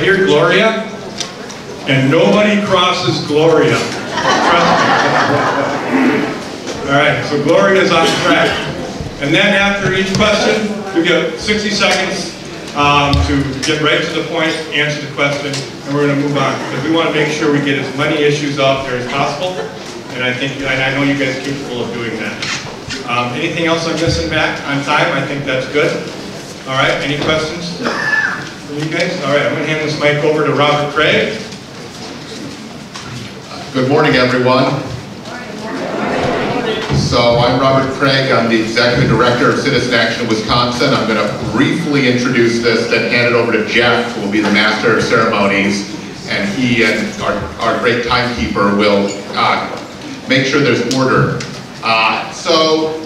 hear Gloria, and nobody crosses Gloria. Trust me. All right, so Gloria is on track. And then after each question, you get 60 seconds to get right to the point, answer the question, and we're going to move on because we want to make sure we get as many issues out there as possible. And I know you guys are capable of doing that. Anything else I'm missing back on time? I think that's good. All right, any questions from you guys? All right, I'm going to hand this mic over to Robert Craig. Good morning, everyone. So I'm Robert Craig. I'm the Executive Director of Citizen Action Wisconsin. I'm going to briefly introduce this, then hand it over to Jeff, who will be the Master of Ceremonies. And he and our great timekeeper will make sure there's order. So,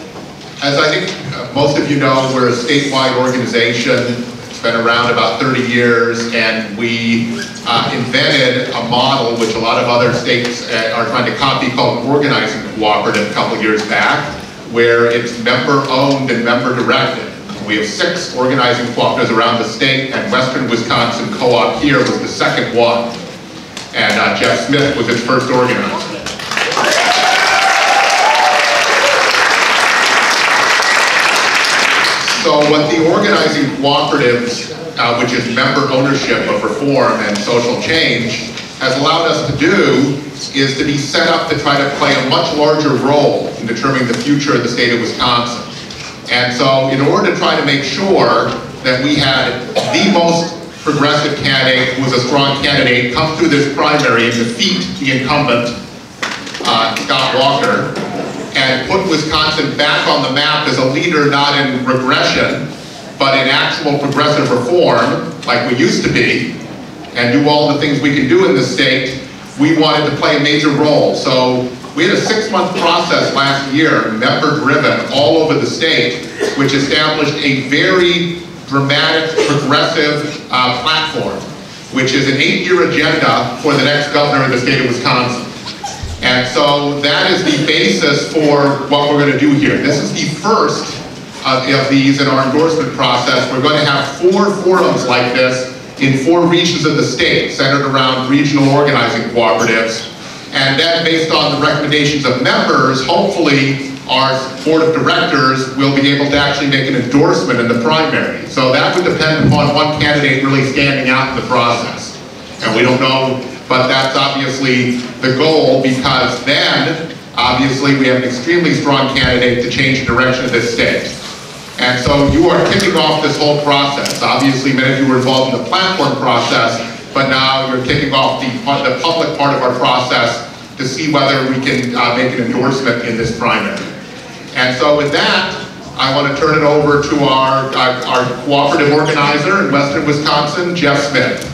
as I think most of you know, we're a statewide organization. It's been around about 30 years, and we invented a model which a lot of other states are trying to copy called organizing cooperative a couple of years back, where it's member-owned and member-directed. We have 6 organizing cooperatives around the state, and Western Wisconsin Co-op here was the second one. And Jeff Smith was its first organizer. So what the organizing cooperatives, which is member ownership of reform and social change, has allowed us to do is to be set up to try to play a much larger role in determining the future of the state of Wisconsin. And so in order to try to make sure that we had the most progressive candidate who was a strong candidate come through this primary and defeat the incumbent, Scott Walker, and put Wisconsin back on the map as a leader not in regression, but in actual progressive reform, like we used to be, and do all the things we can do in the state, we wanted to play a major role. So we had a 6-month process last year, member-driven, all over the state, which established a very dramatic, progressive platform, which is an 8-year agenda for the next governor of the state of Wisconsin. And so that is the basis for what we're going to do here. This is the first of these in our endorsement process. We're going to have 4 forums like this in 4 regions of the state, centered around regional organizing cooperatives. And then based on the recommendations of members, hopefully our board of directors will be able to actually make an endorsement in the primary. So that would depend upon one candidate really standing out in the process. And we don't know, but that's obviously the goal, because then, obviously, we have an extremely strong candidate to change the direction of this state. And so you are kicking off this whole process. Obviously, many of you were involved in the platform process, but now you're kicking off the public part of our process to see whether we can make an endorsement in this primary. And so with that, I want to turn it over to our cooperative organizer in Western Wisconsin, Jeff Smith.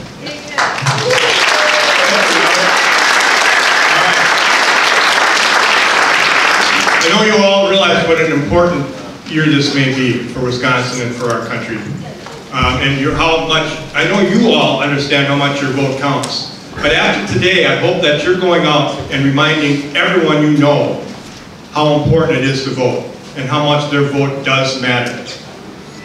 I know you all realize what an important year this may be for Wisconsin and for our country. I know you all understand how much your vote counts. But after today, I hope that you're going out and reminding everyone you know how important it is to vote and how much their vote does matter.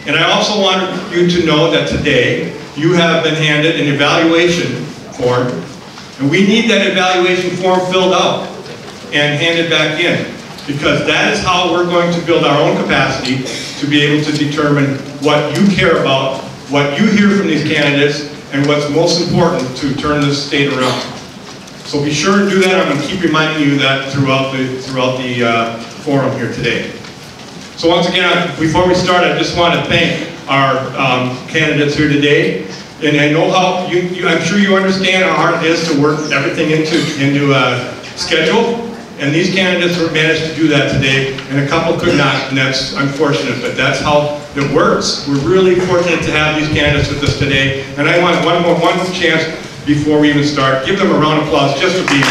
And I also want you to know that today you have been handed an evaluation form, and we need that evaluation form filled out and handed back in, because that is how we're going to build our own capacity to be able to determine what you care about, what you hear from these candidates, and what's most important to turn this state around. So be sure to do that. I'm going to keep reminding you that throughout the forum here today. So once again, before we start, I just want to thank our candidates here today. And I know how I'm sure you understand how hard it is to work everything into a schedule. And these candidates managed to do that today, and a couple could not, and that's unfortunate, but that's how it works. We're really fortunate to have these candidates with us today, and I want one chance before we even start. Give them a round of applause just for being here.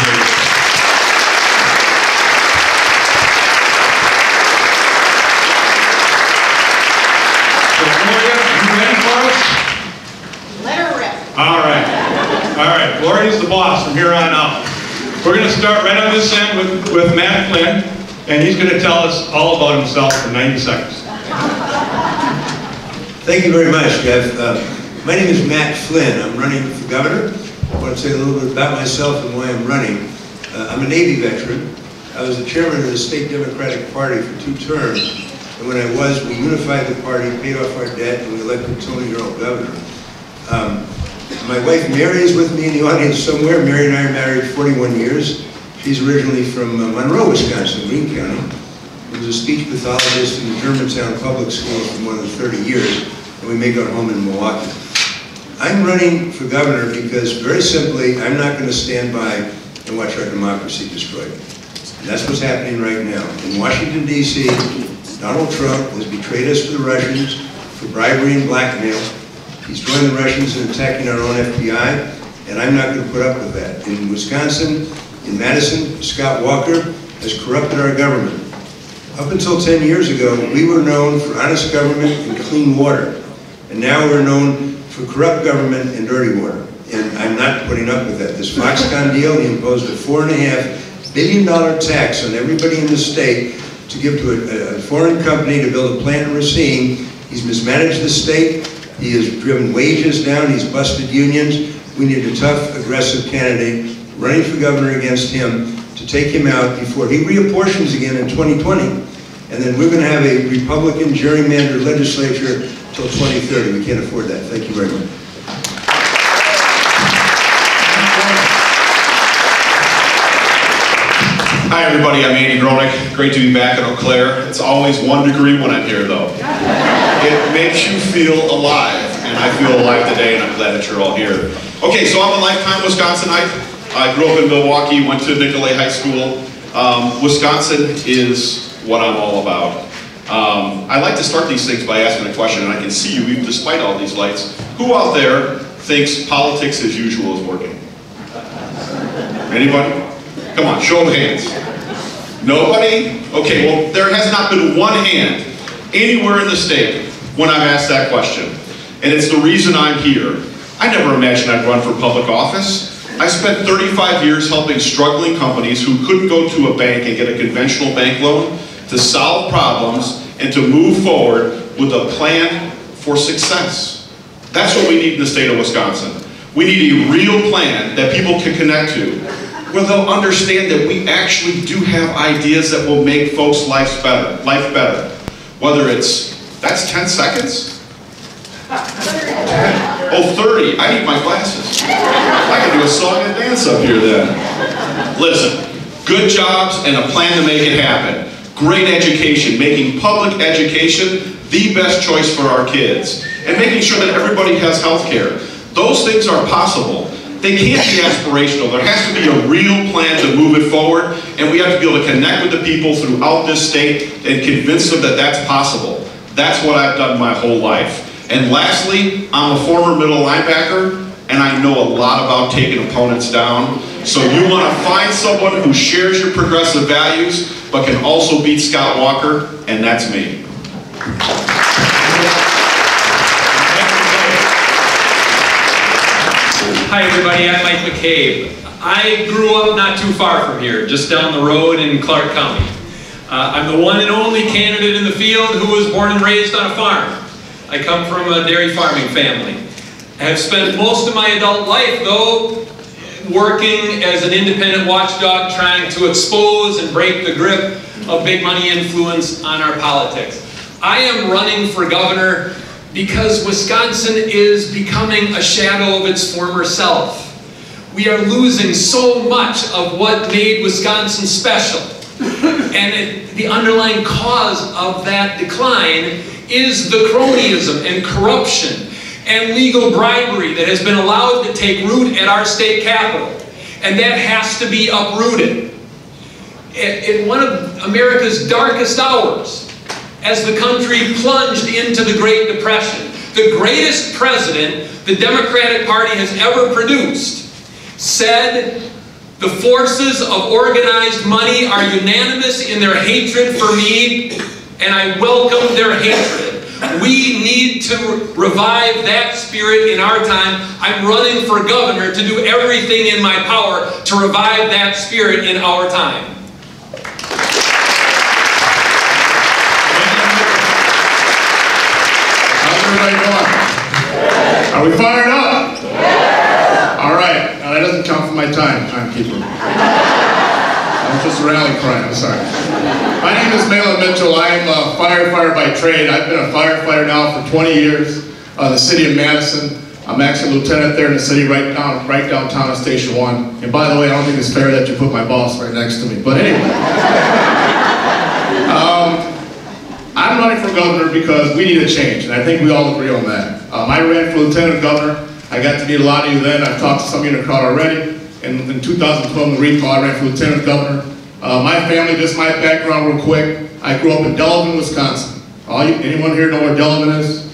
So Gloria, are you ready for us? Let her rip. All right. All right, Gloria's the boss from here on out. We're going to start right on this end with Matt Flynn, and he's going to tell us all about himself for 90 seconds. Thank you very much, Jeff. My My name is Matt Flynn. I'm running for governor. I want to say a little bit about myself and why I'm running. I'm a Navy veteran. I was the chairman of the State Democratic Party for 2 terms. And when I was, we unified the party, paid off our debt, and we elected Tony Earl governor. My wife Mary is with me in the audience somewhere. Mary and I are married 41 years. She's originally from Monroe, Wisconsin, Greene County. She was a speech pathologist in the Germantown Public Schools for more than 30 years, and we make our home in Milwaukee. I'm running for governor because, very simply, I'm not going to stand by and watch our democracy destroyed. And that's what's happening right now. In Washington, D.C., Donald Trump has betrayed us to the Russians for bribery and blackmail. He's joined the Russians in attacking our own FBI, and I'm not going to put up with that. In Wisconsin, in Madison, Scott Walker has corrupted our government. Up until 10 years ago, we were known for honest government and clean water. And now we're known for corrupt government and dirty water. And I'm not putting up with that. This Foxconn deal, he imposed a $4.5 billion tax on everybody in the state to give to a foreign company to build a plant in Racine. He's mismanaged the state. He has driven wages down. He's busted unions. We need a tough, aggressive candidate running for governor against him to take him out before he reapportions again in 2020. And then we're going to have a Republican gerrymandered legislature till 2030. We can't afford that. Thank you very much. Hi everybody, I'm Andy Gronick. Great to be back in Eau Claire. It's always 1 degree when I'm here though. It makes you feel alive, and I feel alive today, and I'm glad that you're all here. Okay, so I'm a lifetime Wisconsinite. I grew up in Milwaukee, went to Nicolet High School. Wisconsin is what I'm all about. I like to start these things by asking a question, and I can see you even despite all these lights. Who out there thinks politics as usual is working? Anybody? Come on, show of hands. Nobody? Okay, well, there has not been one hand anywhere in the state when I've asked that question. And it's the reason I'm here. I never imagined I'd run for public office. I spent 35 years helping struggling companies who couldn't go to a bank and get a conventional bank loan to solve problems and to move forward with a plan for success. That's what we need in the state of Wisconsin. We need a real plan that people can connect to, where they'll understand that we actually do have ideas that will make folks' life better. Whether it's, that's 10 seconds? Oh, 30, I need my glasses. I can do a song and dance up here then. Listen, good jobs and a plan to make it happen. Great education, making public education the best choice for our kids. And making sure that everybody has health care. Those things are possible. They can't be aspirational. There has to be a real plan to move it forward, and we have to be able to connect with the people throughout this state and convince them that that's possible. That's what I've done my whole life. And lastly, I'm a former middle linebacker, and I know a lot about taking opponents down. So you want to find someone who shares your progressive values, but can also beat Scott Walker, and that's me. Hi everybody, I'm Mike McCabe. I grew up not too far from here, just down the road in Clark County. I'm the one and only candidate in the field who was born and raised on a farm. I come from a dairy farming family. I have spent most of my adult life, though, working as an independent watchdog trying to expose and break the grip of big money influence on our politics. I am running for governor because Wisconsin is becoming a shadow of its former self. We are losing so much of what made Wisconsin special. And the underlying cause of that decline is the cronyism and corruption and legal bribery that has been allowed to take root at our state capitol. And that has to be uprooted. In one of America's darkest hours, as the country plunged into the Great Depression, the greatest president the Democratic Party has ever produced said, "The forces of organized money are unanimous in their hatred for me, and I welcome their hatred." We need to revive that spirit in our time. I'm running for governor to do everything in my power to revive that spirit in our time. How's everybody doing? Are we fired up? Yeah. All right. Now that doesn't count for my timekeeper. That was just a rally cry. I'm sorry. My name is Malin Mitchell. I am a firefighter by trade. I've been a firefighter now for 20 years in the city of Madison. I'm actually a lieutenant there in the city right downtown at Station 1. And by the way, I don't think it's fair that you put my boss right next to me. But anyway. I'm running for governor because we need a change, and I think we all agree on that. I ran for lieutenant governor. I got to meet a lot of you then. I've talked to some of you in the crowd already. And in 2012, in the recall, I ran for lieutenant governor. My family, just my background real quick. I grew up in Delavan, Wisconsin. Anyone here know where Delavan is?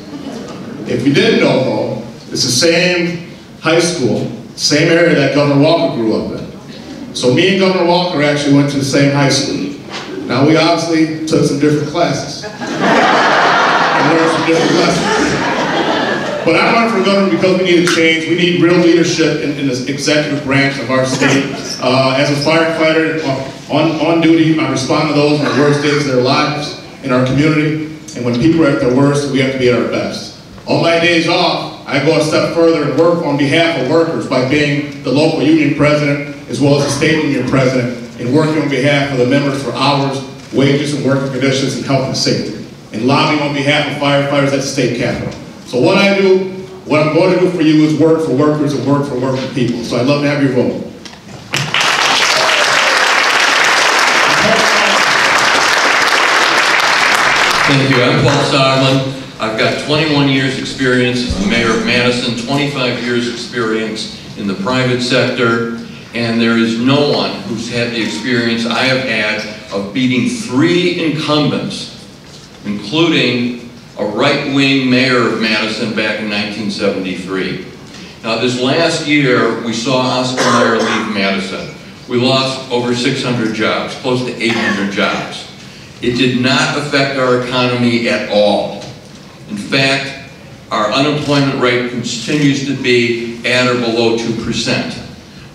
If you didn't know, though, it's the same high school, same area that Governor Walker grew up in. So me and Governor Walker actually went to the same high school. Now we obviously took some different classes. And learned some different lessons. But I'm running for governor because we need a change. We need real leadership in the executive branch of our state. As a firefighter on duty, I respond to those on the worst days of their lives in our community. And when people are at their worst, we have to be at our best. On my days off, I go a step further and work on behalf of workers by being the local union president as well as the state union president and working on behalf of the members for hours, wages, and working conditions and health and safety. And lobbying on behalf of firefighters at the state capitol. So what I'm going to do for you is work for workers and work for working people. So I'd love to have your vote. Thank you. I'm Paul Sarlin. I've got 21 years experience as the mayor of Madison, 25 years experience in the private sector, and there is no one who's had the experience I have had of beating 3 incumbents, including a right-wing mayor of Madison back in 1973. Now this last year, we saw Oscar Mayer leave Madison. We lost over 600 jobs, close to 800 jobs. It did not affect our economy at all. In fact, our unemployment rate continues to be at or below 2%.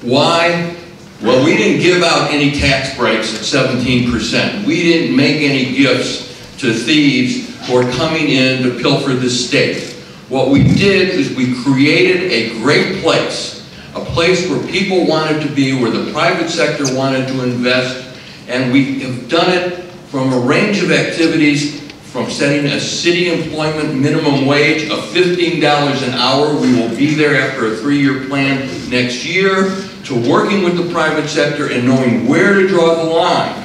Why? Well, we didn't give out any tax breaks at 17%. We didn't make any gifts to thieves who are coming in to pilfer this state. What we did is we created a great place, a place where people wanted to be, where the private sector wanted to invest, and we have done it from a range of activities, from setting a city employment minimum wage of $15 an hour, we will be there after a 3-year plan next year, to working with the private sector and knowing where to draw the line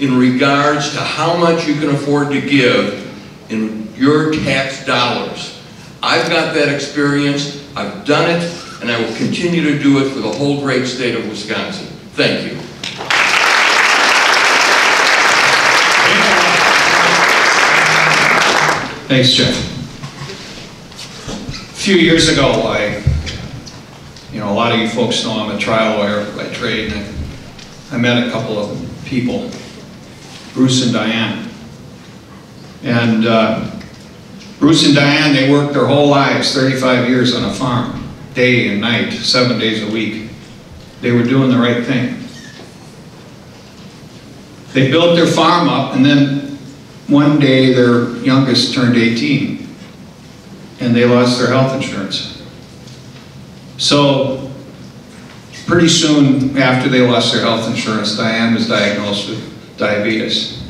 in regards to how much you can afford to give in your tax dollars. I've got that experience, I've done it, and I will continue to do it for the whole great state of Wisconsin. Thank you. Thanks, Jeff. A few years ago, a lot of you folks know I'm a trial lawyer by trade, and I met a couple of people, Bruce and Diane. And Bruce and Diane, they worked their whole lives, 35 years on a farm, day and night, 7 days a week. They were doing the right thing. They built their farm up, and then one day their youngest turned 18, and they lost their health insurance. So pretty soon after they lost their health insurance, Diane was diagnosed with diabetes.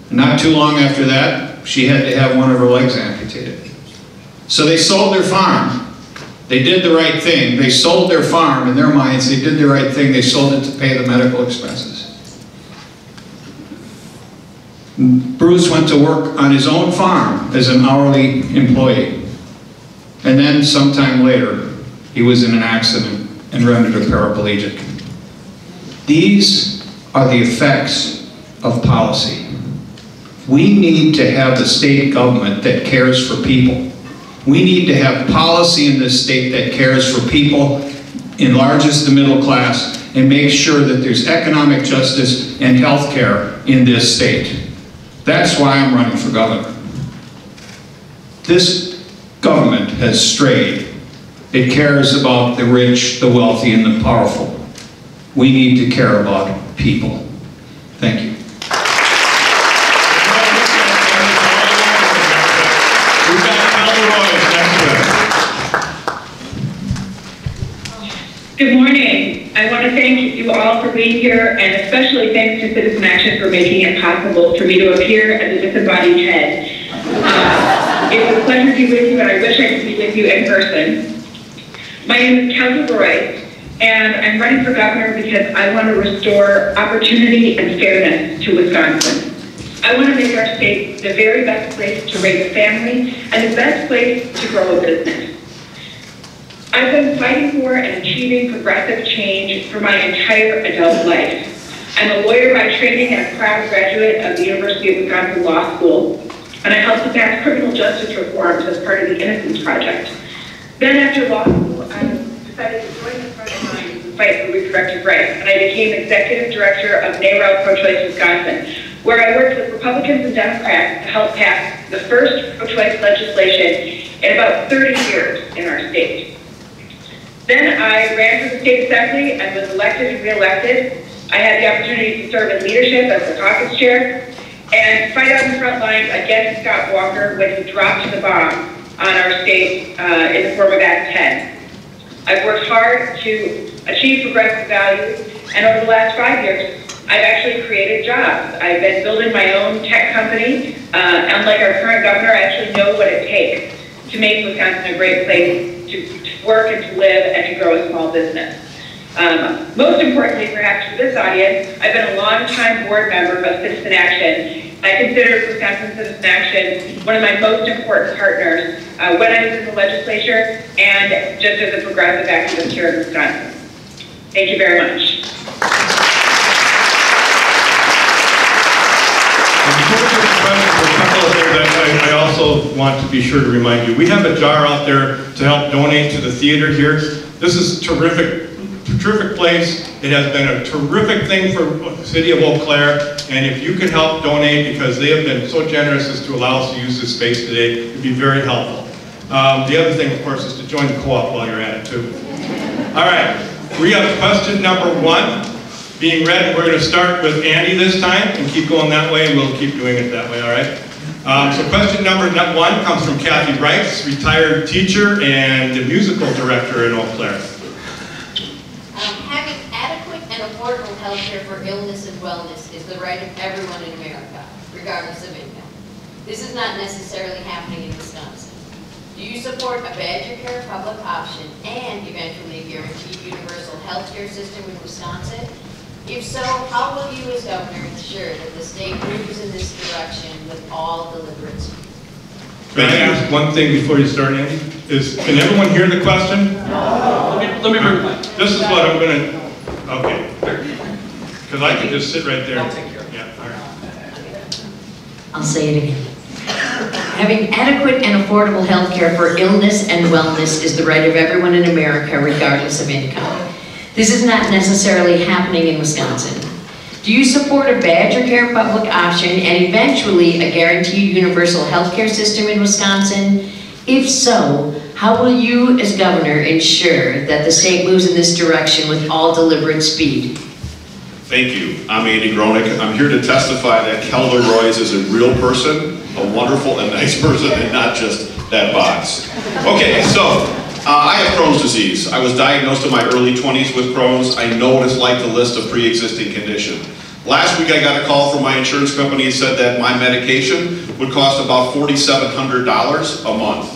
And not too long after that, she had to have one of her legs amputated. So they sold their farm. They did the right thing. They sold their farm. In their minds, they did the right thing. They sold it to pay the medical expenses. Bruce went to work on his own farm as an hourly employee. And then sometime later, he was in an accident and rendered a paraplegic. These are the effects of policy. We need to have a state government that cares for people. We need to have policy in this state that cares for people, enlarges the middle class, and makes sure that there's economic justice and health care in this state. That's why I'm running for governor. This government has strayed. It cares about the rich, the wealthy, and the powerful. We need to care about people. Thank you. evening. I want to thank you all for being here, and especially thanks to Citizen Action for making it possible for me to appear as a disembodied head. It's a pleasure to be with you, and I wish I could be with you in person. My name is Councilor Royce, and I'm running for governor because I want to restore opportunity and fairness to Wisconsin. I want to make our state the very best place to raise a family and the best place to grow a business. I've been fighting for and achieving progressive change for my entire adult life. I'm a lawyer by training and a proud graduate of the University of Wisconsin Law School, and I helped to pass criminal justice reforms as part of the Innocence Project. Then after law school, I decided to join the front line to fight for reproductive rights, and I became executive director of NARAL Pro-Choice Wisconsin, where I worked with Republicans and Democrats to help pass the first pro-choice legislation in about 30 years in our state. Then I ran for the state assembly and was elected and re-elected. I had the opportunity to serve in leadership as the caucus chair and fight on the front lines against Scott Walker when he dropped the bomb on our state in the form of Act 10. I've worked hard to achieve progressive values, and over the last 5 years, I've actually created jobs. I've been building my own tech company. Unlike our current governor, I actually know what it takes to make Wisconsin a great place to work and to live and to grow a small business. Most importantly, perhaps for this audience, I've been a long-time board member of Citizen Action. I consider Wisconsin Citizen Action one of my most important partners when I was in the legislature and just as a progressive activist here in Wisconsin. Thank you very much. Before we get to questions, a couple of things I also want to be sure to remind you. We have a jar out there to help donate to the theater here. This is terrific place. It has been a terrific thing for the city of Eau Claire, and if you could help donate, because they have been so generous as to allow us to use this space today, it'd be very helpful. The other thing, of course, is to join the co-op while you're at it, too. All right, we have question number 1 being read. We're going to start with Andy this time and keep going that way, and we'll keep doing it that way, all right? So question number 1 comes from Kathy Rice, retired teacher and musical director in Eau Claire. Having adequate and affordable health care for illness and wellness is the right of everyone in America, regardless of income. This is not necessarily happening in Wisconsin. Do you support a Badger Care public option and eventually a guaranteed universal health care system in Wisconsin? If so, how will you as governor ensure that the state moves in this direction with all deliberate speed? Can I ask one thing before you start, Andy? Can everyone hear the question? Let me bring mine. This is what I'm going to, okay. Because I can just sit right there. I'll take care of it. Yeah, all right. I'll say it again. Having adequate and affordable health care for illness and wellness is the right of everyone in America, regardless of income. This is not necessarily happening in Wisconsin. Do you support a Badger Care public option and eventually a guaranteed universal health care system in Wisconsin? If so, how will you as governor ensure that the state moves in this direction with all deliberate speed? Thank you. I'm Andy Gronick. I'm here to testify that Kelda Royce is a real person, a wonderful and nice person, and not just that box. Okay, so I have Crohn's disease. I was diagnosed in my early 20s with Crohn's. I know what it's like to list a pre-existing condition. Last week I got a call from my insurance company and said that my medication would cost about $4,700 a month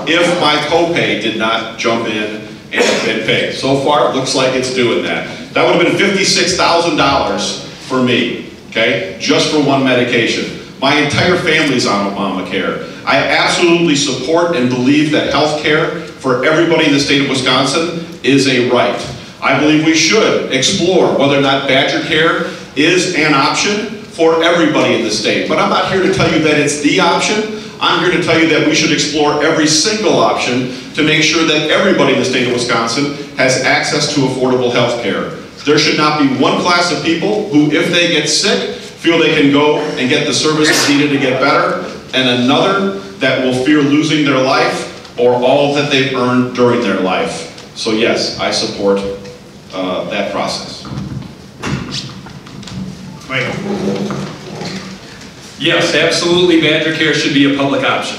if my copay did not jump in and pay. So far it looks like it's doing that. That would have been $56,000 for me, okay, just for one medication. My entire family's on Obamacare. I absolutely support and believe that health care for everybody in the state of Wisconsin is a right. I believe we should explore whether or not Badger Care is an option for everybody in the state. But I'm not here to tell you that it's the option. I'm here to tell you that we should explore every single option to make sure that everybody in the state of Wisconsin has access to affordable health care. There should not be one class of people who, if they get sick, feel they can go and get the services needed to get better, and another that will fear losing their life or all that they've earned during their life. So yes, I support that process. Mike. Yes, absolutely, Badger Care should be a public option.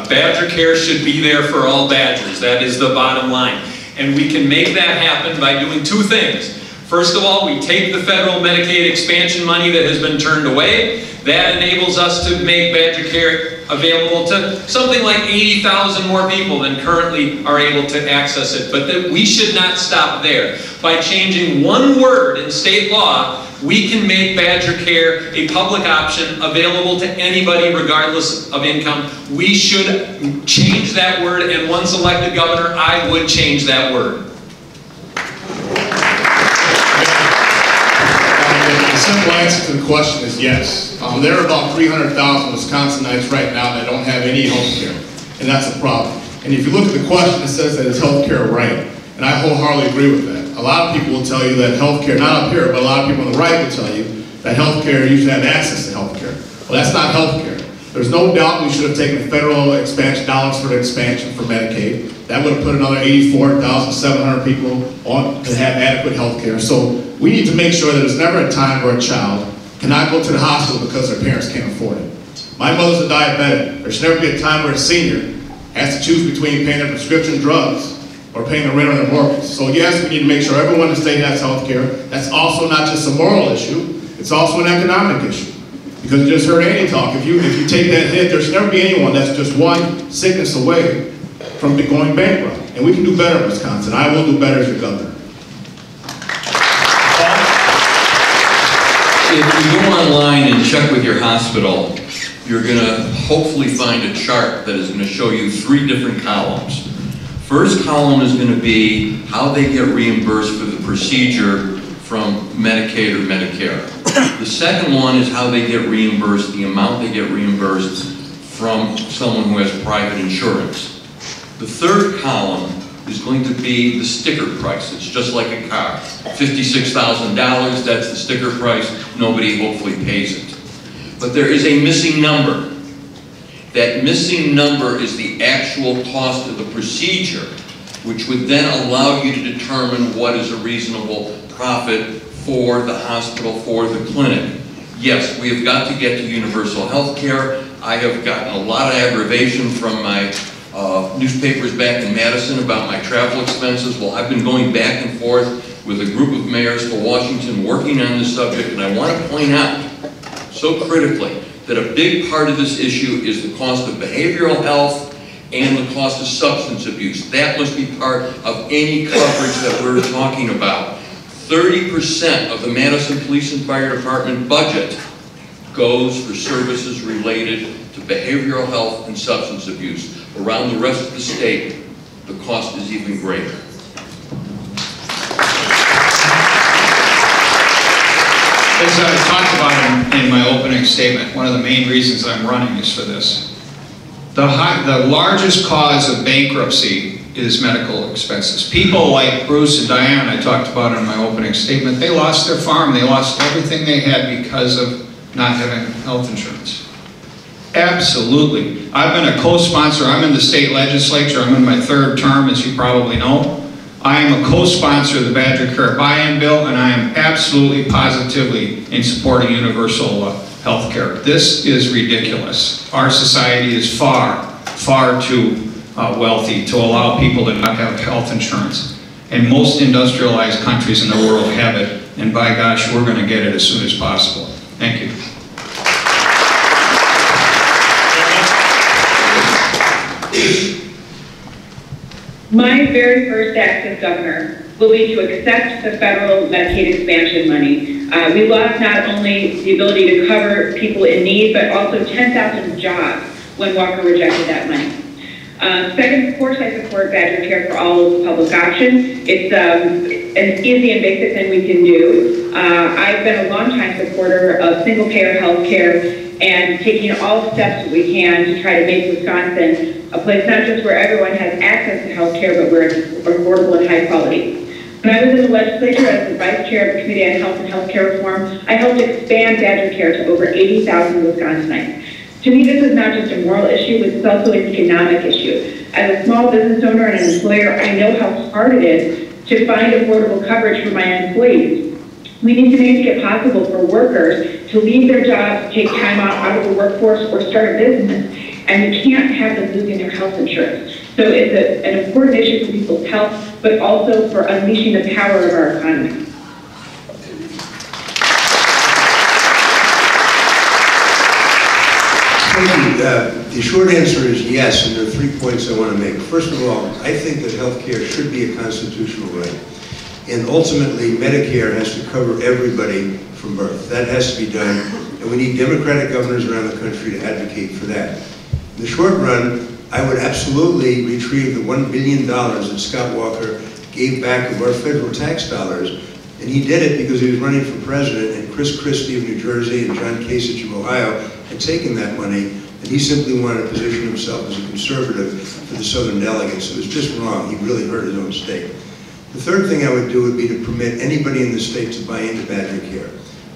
Badger Care should be there for all Badgers. That is the bottom line. And we can make that happen by doing two things. First of all, we take the federal Medicaid expansion money that has been turned away. That enables us to make Badger Care available to something like 80,000 more people than currently are able to access it. But that we should not stop there. By changing one word in state law, we can make Badger Care a public option available to anybody regardless of income. We should change that word, and once elected governor, I would change that word. The simple answer to the question is yes. There are about 300,000 Wisconsinites right now that don't have any health care, and that's a problem. And if you look at the question, it says that it's health care right, and I wholeheartedly agree with that. A lot of people will tell you that health care, not up here, but a lot of people on the right will tell you that health care, you should have access to health care. Well, that's not health care. There's no doubt we should have taken federal expansion dollars for the expansion for Medicaid. That would have put another 84,700 people on to have adequate health care. So we need to make sure that there's never a time where a child cannot go to the hospital because their parents can't afford it. My mother's a diabetic. There should never be a time where a senior has to choose between paying their prescription drugs or paying the rent on their mortgage. So yes, we need to make sure everyone in the state has health care. That's also not just a moral issue, it's also an economic issue. Because you just heard Andy talk, if you take that hit, there should never be anyone that's just one sickness away from going bankrupt. And we can do better in Wisconsin. I will do better as your governor. If you go online and check with your hospital, you're going to hopefully find a chart that is going to show you 3 different columns. First column is going to be how they get reimbursed for the procedure from Medicaid or Medicare. The second one is how they get reimbursed, the amount they get reimbursed from someone who has private insurance. The third column is going to be the sticker price. It's just like a car. $56,000, that's the sticker price. Nobody hopefully pays it. But there is a missing number. That missing number is the actual cost of the procedure, which would then allow you to determine what is a reasonable profit for the hospital, for the clinic. Yes, we have got to get to universal health care. I have gotten a lot of aggravation from my newspapers back in Madison about my travel expenses. Well, I've been going back and forth with a group of mayors to Washington working on this subject, and I want to point out so critically that a big part of this issue is the cost of behavioral health and the cost of substance abuse. That must be part of any coverage that we're talking about. 30% of the Madison Police and Fire Department budget goes for services related to behavioral health and substance abuse. Around the rest of the state, the cost is even greater. As I talked about in my opening statement, one of the main reasons I'm running is for this. The largest cause of bankruptcy is medical expenses. People like Bruce and Diane, I talked about in my opening statement, they lost their farm, they lost everything they had because of not having health insurance. Absolutely. I've been a co-sponsor, I'm in the state legislature, I'm in my 3rd term, as you probably know. I am a co-sponsor of the Badger Care buy-in bill, and I am absolutely positively in support of universal health care. This is ridiculous. Our society is far, far too wealthy to allow people to not have health insurance. And most industrialized countries in the world have it, and by gosh, we're going to get it as soon as possible. Thank you. My very first act as governor will be to accept the federal Medicaid expansion money. We lost not only the ability to cover people in need, but also 10,000 jobs when Walker rejected that money. Second, of course, I support Badger Care for all public option. It's an easy and basic thing we can do. I've been a longtime supporter of single-payer health care and taking all steps that we can to try to make Wisconsin a place not just where everyone has access to health care, but where it's affordable and high quality. When I was in the legislature as the vice chair of the Committee on Health and Healthcare Reform, I helped expand Badger Care to over 80,000 Wisconsinites. To me, this is not just a moral issue, it's also an economic issue. As a small business owner and an employer, I know how hard it is to find affordable coverage for my employees. We need to make it possible for workers to leave their jobs, take time out of the workforce, or start a business, and we can't have them losing their health insurance. So it's an important issue for people's health, but also for unleashing the power of our economy. Thank you. The short answer is yes, and there are 3 points I want to make. First of all, I think that health care should be a constitutional right. And ultimately, Medicare has to cover everybody from birth. That has to be done, and we need Democratic governors around the country to advocate for that. In the short run, I would absolutely retrieve the $1 billion that Scott Walker gave back of our federal tax dollars, and he did it because he was running for president, and Chris Christie of New Jersey and John Kasich of Ohio had taken that money, and he simply wanted to position himself as a conservative for the Southern delegates. It was just wrong. He really hurt his own state. The third thing I would do would be to permit anybody in the state to buy into Badger Care.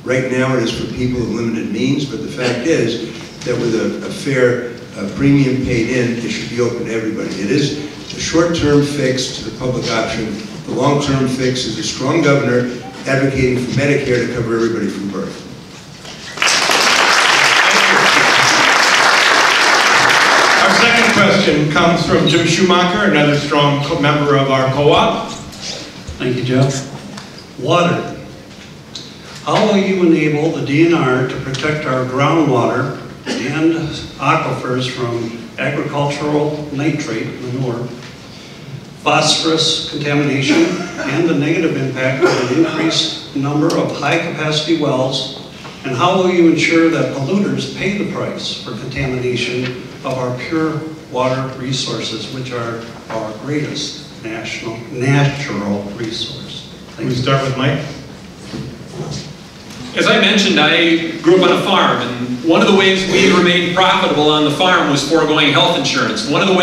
Right now it is for people of limited means, but the fact is that with a fair premium paid in, it should be open to everybody. It is a short-term fix to the public option. The long-term fix is a strong governor advocating for Medicare to cover everybody from birth. Our second question comes from Jim Schumacher, another strong member of our co-op. Thank you, Jeff. Water. How will you enable the DNR to protect our groundwater and aquifers from agricultural nitrate manure, phosphorus contamination, and the negative impact of an increased number of high-capacity wells? And how will you ensure that polluters pay the price for contamination of our pure water resources, which are our greatest natural resource? Can we start with Mike? As I mentioned, I grew up on a farm, and one of the ways we remained profitable on the farm was foregoing health insurance. One of the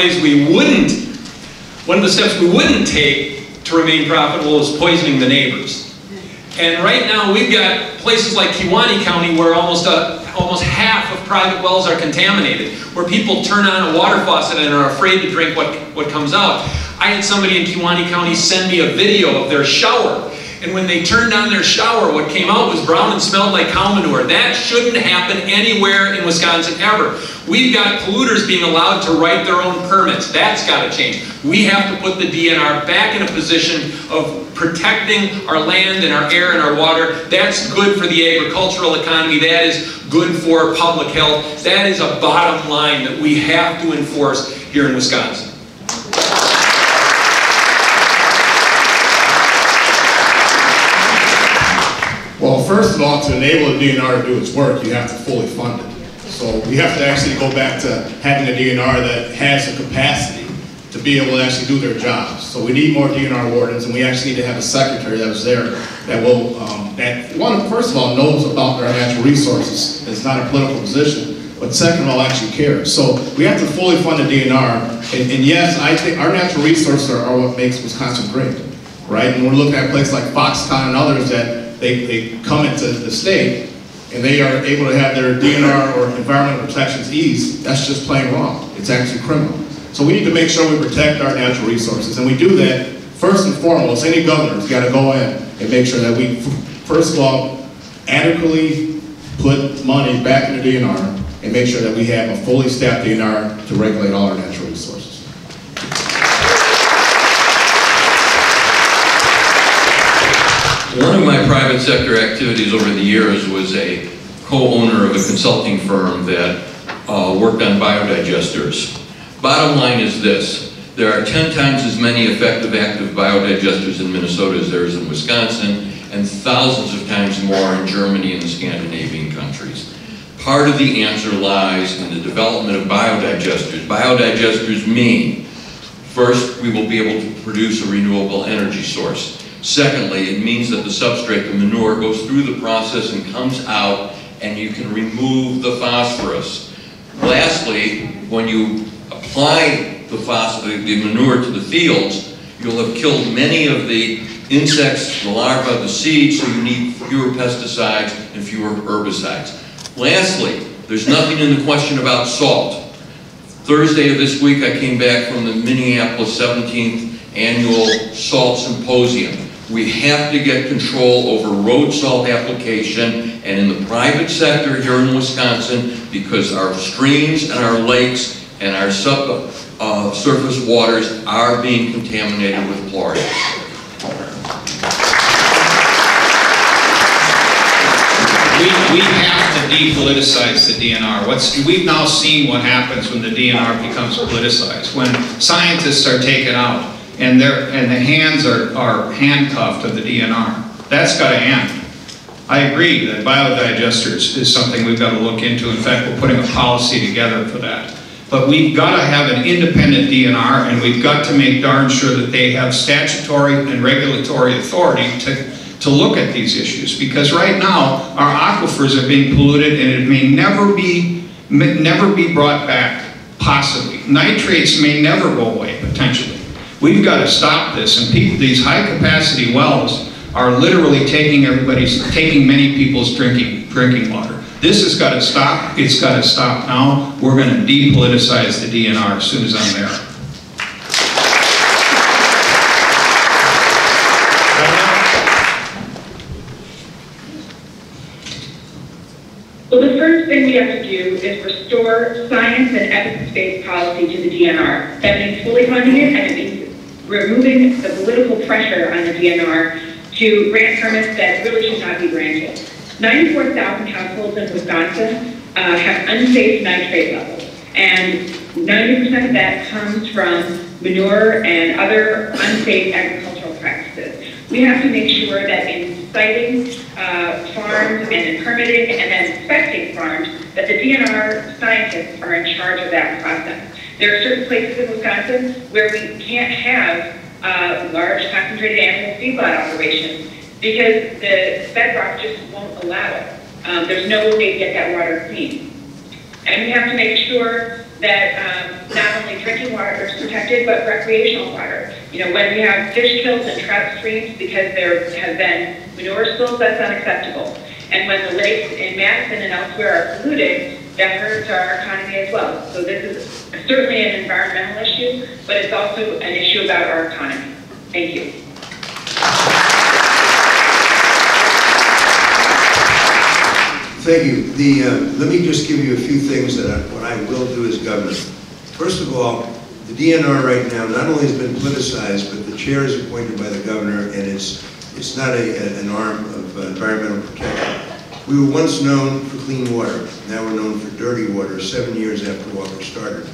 steps we wouldn't take to remain profitable was poisoning the neighbors. And right now we've got places like Kewaunee County where almost half of private wells are contaminated, where people turn on a water faucet and are afraid to drink what comes out. I had somebody in Kewaunee County send me a video of their shower. And when they turned on their shower, what came out was brown and smelled like cow manure. That shouldn't happen anywhere in Wisconsin ever. We've got polluters being allowed to write their own permits. That's got to change. We have to put the DNR back in a position of protecting our land and our air and our water. That's good for the agricultural economy. That is good for public health. That is a bottom line that we have to enforce here in Wisconsin. Well, first of all, to enable the DNR to do its work, you have to fully fund it. So we have to actually go back to having a DNR that has the capacity to be able to actually do their jobs. So we need more DNR wardens, and we actually need to have a secretary that was there that will, first of all, knows about our natural resources. It's not a political position, but second of all, actually cares. So we have to fully fund the DNR, and yes, I think our natural resources are what makes Wisconsin great, right? And we're looking at places like Foxconn and others that they come into the state and they are able to have their DNR or environmental protections eased. That's just plain wrong. It's actually criminal. So we need to make sure we protect our natural resources, and we do that first and foremost. Any governor's got to go in and make sure that we, first of all, adequately put money back in the DNR and make sure that we have a fully staffed DNR to regulate all our natural resources. One of my private sector activities over the years was a co-owner of a consulting firm that worked on biodigesters. Bottom line is this: there are 10 times as many effective active biodigesters in Minnesota as there is in Wisconsin, and thousands of times more in Germany and the Scandinavian countries. Part of the answer lies in the development of biodigesters. Biodigesters mean, first, we will be able to produce a renewable energy source. Secondly, it means that the substrate, the manure, goes through the process and comes out, and you can remove the phosphorus. Lastly, when you apply the manure to the fields, you'll have killed many of the insects, the larvae, the seeds, so you need fewer pesticides and fewer herbicides. Lastly, there's nothing in the question about salt. Thursday of this week, I came back from the Minneapolis 17th Annual Salt Symposium. We have to get control over road salt application, and in the private sector here in Wisconsin, because our streams and our lakes and our surface waters are being contaminated with fluoride. We have to depoliticize the DNR. We've now seen what happens when the DNR becomes politicized, when scientists are taken out and the hands are handcuffed of the DNR. That's got to end. I agree that biodigesters is something we've got to look into. In fact, we're putting a policy together for that. But we've got to have an independent DNR, and we've got to make darn sure that they have statutory and regulatory authority to look at these issues. Because right now, our aquifers are being polluted, and it may never be brought back, possibly. Nitrates may never go away, potentially. We've got to stop this, and these high-capacity wells are literally taking many people's drinking water. This has got to stop. It's got to stop now. We're going to depoliticize the DNR as soon as I'm there. Well, the first thing we have to do is restore science and evidence-based policy to the DNR. That means fully funding it, and it means removing the political pressure on the DNR to grant permits that really should not be granted. 94,000 households in Wisconsin have unsafe nitrate levels, and 90% of that comes from manure and other unsafe agricultural practices. We have to make sure that in siting farms and in permitting and then inspecting farms, that the DNR scientists are in charge of that process. There are certain places in Wisconsin where we can't have large concentrated animal feedlot operations because the bedrock just won't allow it. There's no way to get that water clean. And we have to make sure that not only drinking water is protected, but recreational water. You know, when we have fish kills and trout streams because there have been manure spills, that's unacceptable. And when the lakes in Madison and elsewhere are polluted, that hurts our economy as well. So this is certainly an environmental issue, but it's also an issue about our economy. Thank you. Thank you. Let me just give you a few things that what I will do as governor. First of all, the DNR right now not only has been politicized, but the chair is appointed by the governor, and it's not an arm of environmental protection. We were once known for clean water. Now we're known for dirty water 7 years after Walker started.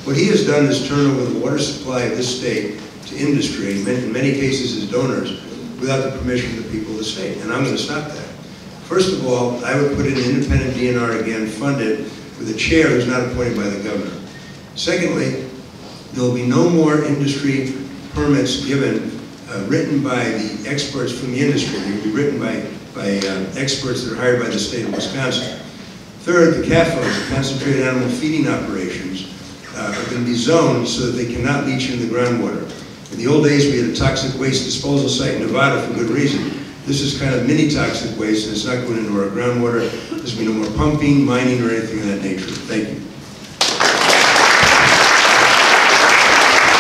What he has done is turn over the water supply of this state to industry, in many cases as donors, without the permission of the people of the state, and I'm going to stop that. First of all, I would put in an independent DNR again, funded with a chair who's not appointed by the governor. Secondly, there will be no more industry permits given written by the experts from the industry. They will be written by experts that are hired by the state of Wisconsin. Third, the CAFOs, the concentrated animal feeding operations, are going to be zoned so that they cannot leach into the groundwater. In the old days, we had a toxic waste disposal site in Nevada for good reason. This is kind of mini toxic waste, and it's not going into our groundwater. There's going to be no more pumping, mining, or anything of that nature. Thank you.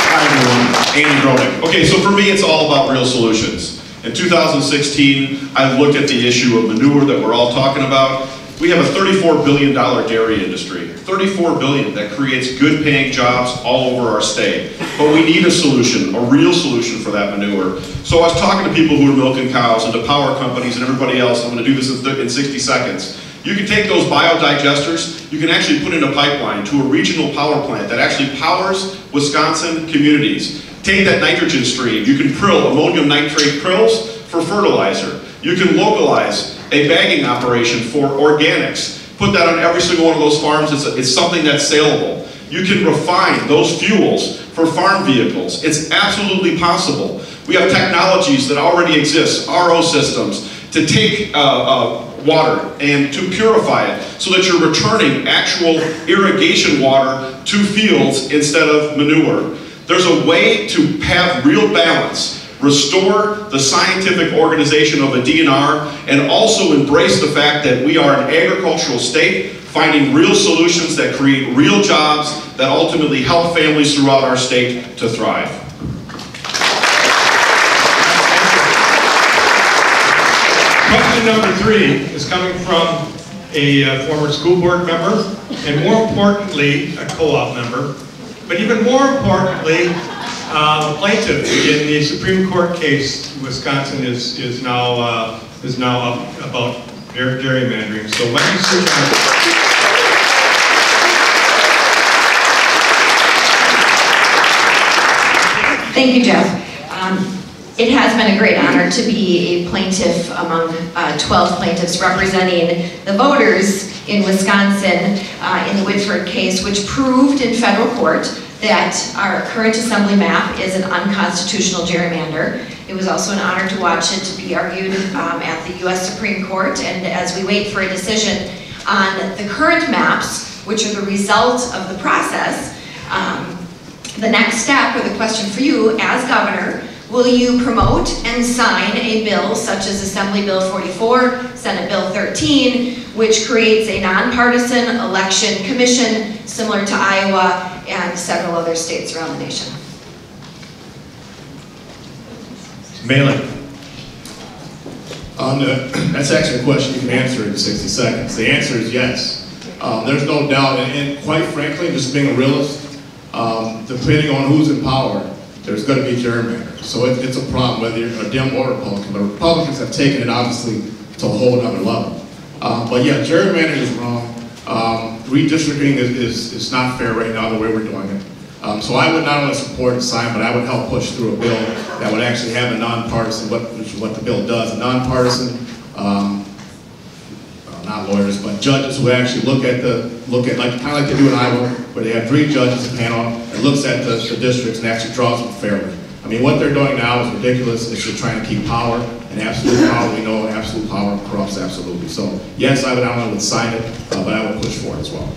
Hi everyone, Andy Groening. Okay, so for me it's all about real solutions. In 2016, I looked at the issue of manure that we're all talking about. We have a $34 billion dairy industry. $34 billion that creates good paying jobs all over our state. But we need a solution, a real solution for that manure. So I was talking to people who are milking cows and to power companies and everybody else. I'm going to do this in 60 seconds. You can take those biodigesters, you can actually put in a pipeline to a regional power plant that actually powers Wisconsin communities. Take that nitrogen stream, you can prill ammonium nitrate prills for fertilizer. You can localize a bagging operation for organics. Put that on every single one of those farms. It's something that's saleable. You can refine those fuels for farm vehicles. It's absolutely possible. We have technologies that already exist, RO systems, to take water and to purify it so that you're returning actual irrigation water to fields instead of manure. There's a way to have real balance. Restore the scientific organization of a DNR, and also embrace the fact that we are an agricultural state, finding real solutions that create real jobs that ultimately help families throughout our state to thrive. Question number 3 is coming from a former school board member, and more importantly, a co-op member. But even more importantly, the plaintiff in the Supreme Court case, Wisconsin is now up about gerrymandering. So let me sit down. Thank you, Jeff. It has been a great honor to be a plaintiff among 12 plaintiffs representing the voters in Wisconsin in the Whitford case, which proved in federal court that our current assembly map is an unconstitutional gerrymander. It was also an honor to watch it be argued at the U.S. Supreme Court, and as we wait for a decision on the current maps, which are the result of the process, the next step, or the question for you as governor, will you promote and sign a bill such as Assembly Bill 44, Senate Bill 13, which creates a nonpartisan election commission similar to Iowa and several other states around the nation? Malin. That's actually a question you can answer in 60 seconds. The answer is yes. There's no doubt, and quite frankly, just being a realist, depending on who's in power, there's going to be gerrymandering. So it's a problem whether you're a Dem or Republican. The Republicans have taken it obviously to a whole other level. But yeah, gerrymandering is wrong. Redistricting is not fair right now the way we're doing it. So I would not only support and sign, but I would help push through a bill that would actually have a nonpartisan, which is what the bill does, a nonpartisan, not lawyers, but judges who actually look at like kind of like they do in Iowa, where they have 3 judges, a panel that looks at the districts and actually draws them fairly. I mean, what they're doing now is ridiculous. It's just trying to keep power, and absolute power, we know absolute power corrupts absolutely. So yes, I would sign it, but I would push for it as well.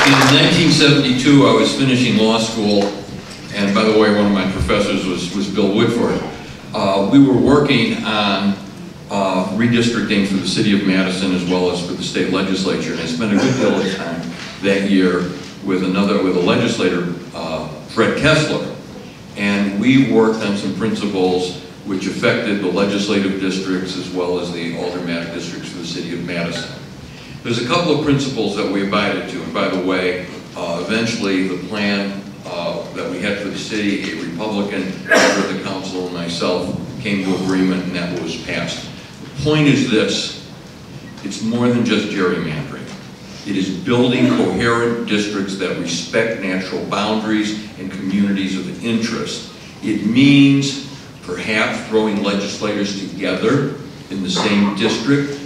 In 1972, I was finishing law school, and by the way, one of my professors was Bill Woodford. We were working on redistricting for the city of Madison as well as for the state legislature, and I spent a good deal of time that year with a legislator, Fred Kessler, and we worked on some principles which affected the legislative districts as well as the aldermanic districts for the city of Madison. There's a couple of principles that we abided to, and by the way, eventually the plan that we had for the city, a Republican member of the council and myself came to agreement, and that was passed. The point is this: it's more than just gerrymandering. It is building coherent districts that respect natural boundaries and communities of interest. It means perhaps throwing legislators together in the same district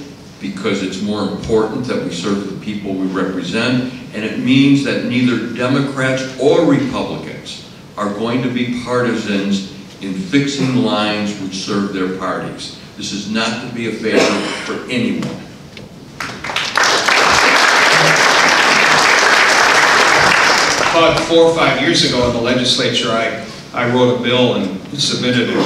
because it's more important that we serve the people we represent, and it means that neither Democrats or Republicans are going to be partisans in fixing lines which serve their parties. This is not to be a favor for anyone. About 4 or 5 years ago in the legislature, I wrote a bill and submitted it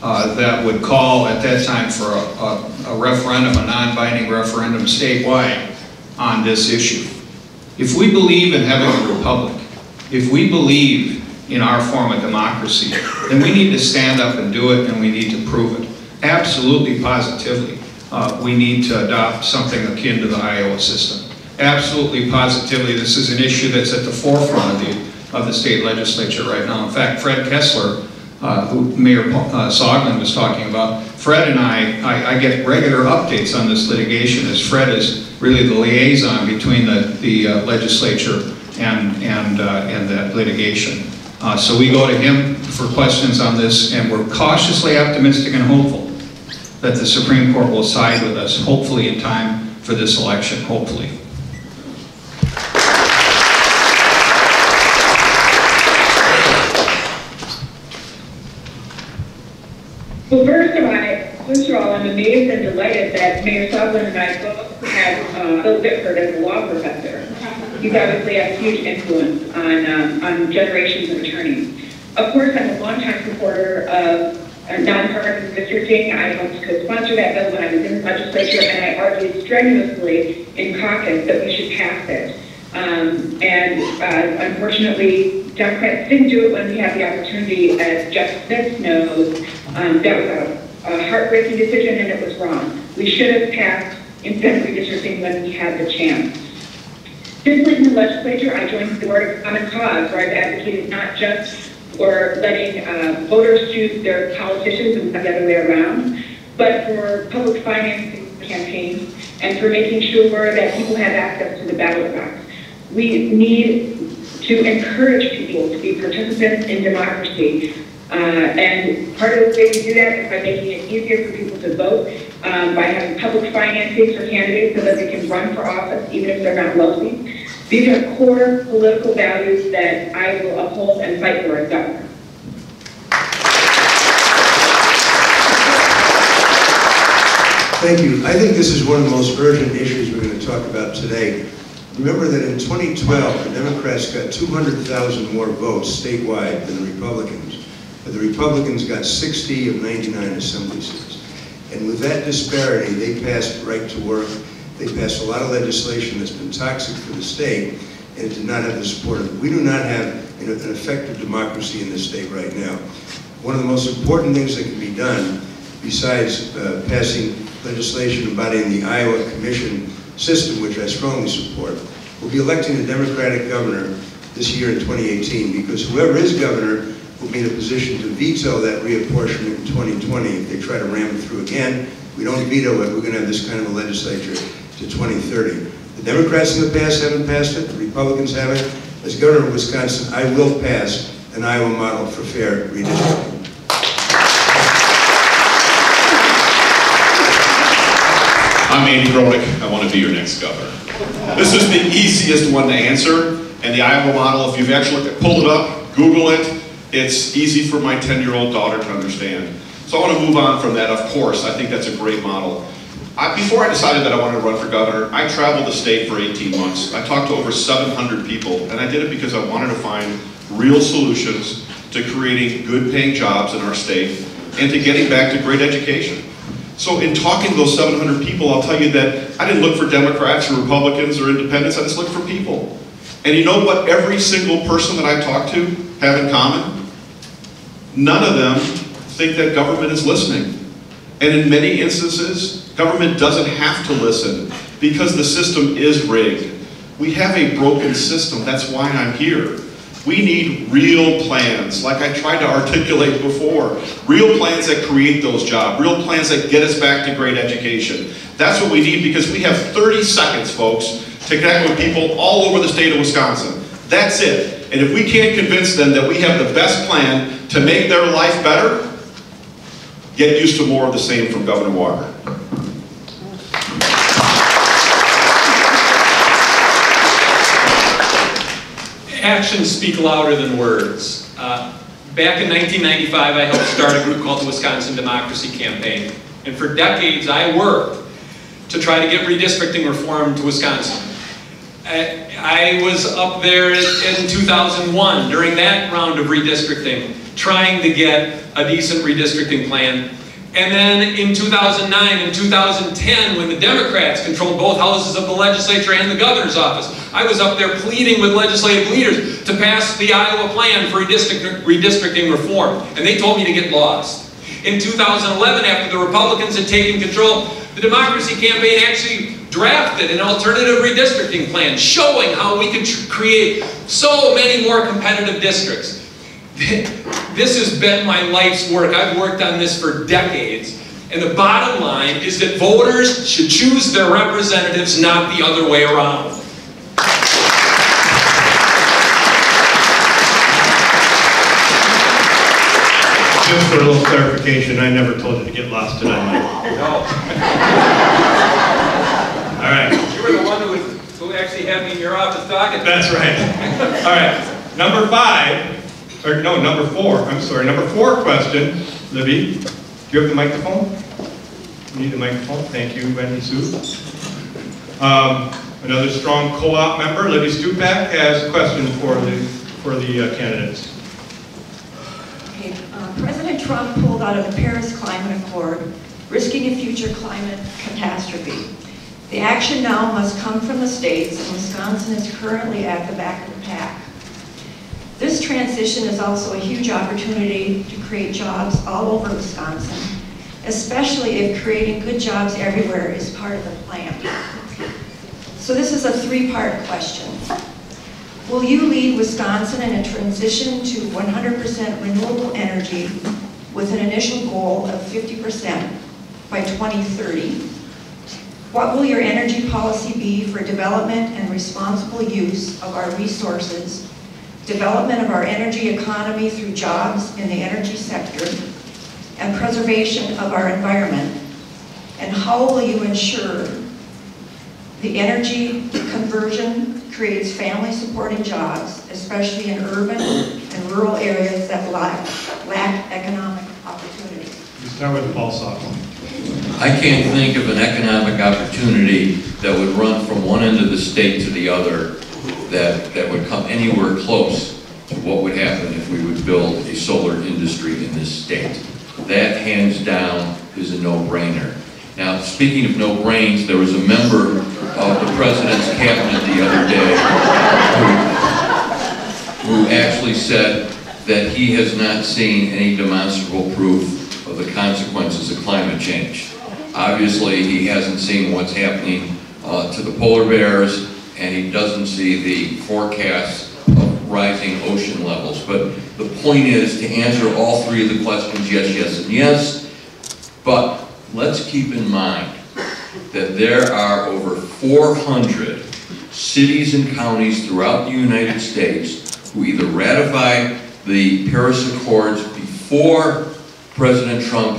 that would call at that time for a referendum, a non-binding referendum statewide on this issue. If we believe in having a republic, if we believe in our form of democracy, then we need to stand up and do it, and we need to prove it. Absolutely, positively, we need to adopt something akin to the Iowa system. Absolutely, positively, this is an issue that's at the forefront of the state legislature right now. In fact, Fred Kessler, who Mayor Soglin was talking about, Fred and I get regular updates on this litigation, as Fred is really the liaison between the legislature and that litigation. So we go to him for questions on this, and we're cautiously optimistic and hopeful that the Supreme Court will side with us, hopefully in time for this election, hopefully. Well, first of all, I'm amazed and delighted that Mayor Soglin and I both had Bill Whitford as a law professor. He's obviously had a huge influence on generations of attorneys. Of course, I'm a longtime supporter of nonpartisan districting. I helped co-sponsor that bill when I was in the legislature, and I argued strenuously in caucus that we should pass it. Unfortunately, Democrats didn't do it when we had the opportunity. As Jeff Smith knows, that was a heartbreaking decision, and it was wrong. We should have passed instead of redistricting when we had the chance. Since leaving the legislature, I joined the Board of Common Cause, where I've advocated not just for letting voters choose their politicians and not the other way around, but for public financing campaigns and for making sure that people have access to the ballot box. We need to encourage people to be participants in democracy. And part of the way we do that is by making it easier for people to vote, by having public financing for candidates so that they can run for office even if they're not wealthy. These are core political values that I will uphold and fight for as governor. Thank you. I think this is one of the most urgent issues we're going to talk about today. Remember that in 2012, the Democrats got 200,000 more votes statewide than the Republicans, but the Republicans got 60 of 99 assembly seats. And with that disparity, they passed right to work. They passed a lot of legislation that's been toxic for the state, and it did not have the support of it. We do not have an effective democracy in this state right now. One of the most important things that can be done, besides passing legislation embodying the Iowa Commission system, which I strongly support, will be electing a Democratic governor this year in 2018, because whoever is governor will be in a position to veto that reapportionment in 2020 if they try to ram it through again. If we don't veto it, we're going to have this kind of a legislature to 2030. The Democrats in the past haven't passed it, the Republicans haven't. As governor of Wisconsin, I will pass an Iowa model for fair redistricting. I'm Andy Grodick. I want to be your next governor. This is the easiest one to answer, and the Iowa model, if you've actually pulled it up, Google it, it's easy for my 10-year-old daughter to understand. So I want to move on from that. Of course, I think that's a great model. Before I decided that I wanted to run for governor, I traveled the state for 18 months. I talked to over 700 people, and I did it because I wanted to find real solutions to creating good-paying jobs in our state and to getting back to great education. So in talking to those 700 people, I'll tell you that I didn't look for Democrats or Republicans or independents, I just looked for people. And you know what every single person that I talked to have in common? None of them think that government is listening. And in many instances, government doesn't have to listen because the system is rigged. We have a broken system, that's why I'm here. We need real plans, like I tried to articulate before. Real plans that create those jobs, real plans that get us back to great education. That's what we need because we have 30 seconds, folks, to connect with people all over the state of Wisconsin. That's it. And if we can't convince them that we have the best plan to make their life better, get used to more of the same from Governor Walker. Actions speak louder than words. Back in 1995, I helped start a group called the Wisconsin Democracy Campaign. And for decades, I worked to try to get redistricting reform to Wisconsin. I was up there in 2001, during that round of redistricting, trying to get a decent redistricting plan. And then in 2009 and 2010, when the Democrats controlled both houses of the legislature and the governor's office, I was up there pleading with legislative leaders to pass the Iowa plan for redistricting reform. And they told me to get lost. In 2011, after the Republicans had taken control, the Democracy Campaign actually drafted an alternative redistricting plan showing how we could create so many more competitive districts. This has been my life's work. I've worked on this for decades. And the bottom line is that voters should choose their representatives, not the other way around. Just for a little clarification, I never told you to get lost tonight. No. All right. You were the one who actually had me in your office talking. That's right. All right. Number 4 question. Libby, do you have the microphone? You need the microphone. Thank you, Wendy Sue. Another strong co-op member, Libby Stupak, has a question for the candidates. Okay, President Trump pulled out of the Paris Climate Accord, risking a future climate catastrophe. The action now must come from the states, and Wisconsin is currently at the back of the pack. This transition is also a huge opportunity to create jobs all over Wisconsin, especially if creating good jobs everywhere is part of the plan. So this is a three-part question. Will you lead Wisconsin in a transition to 100% renewable energy with an initial goal of 50% by 2030? What will your energy policy be for development and responsible use of our resources, development of our energy economy through jobs in the energy sector, and preservation of our environment? And how will you ensure the energy conversion creates family-supporting jobs, especially in urban and rural areas that lack economic opportunity? You start with Paul Softman. I can't think of an economic opportunity that would run from one end of the state to the other that would come anywhere close to what would happen if we would build a solar industry in this state. That, hands down, is a no-brainer. Now, speaking of no-brains, there was a member of the President's cabinet the other day who actually said that he has not seen any demonstrable proof of the consequences of climate change. Obviously, he hasn't seen what's happening to the polar bears, and he doesn't see the forecasts of rising ocean levels. But the point is to answer all three of the questions, yes, yes, and yes. But let's keep in mind that there are over 400 cities and counties throughout the United States who either ratified the Paris Accords before President Trump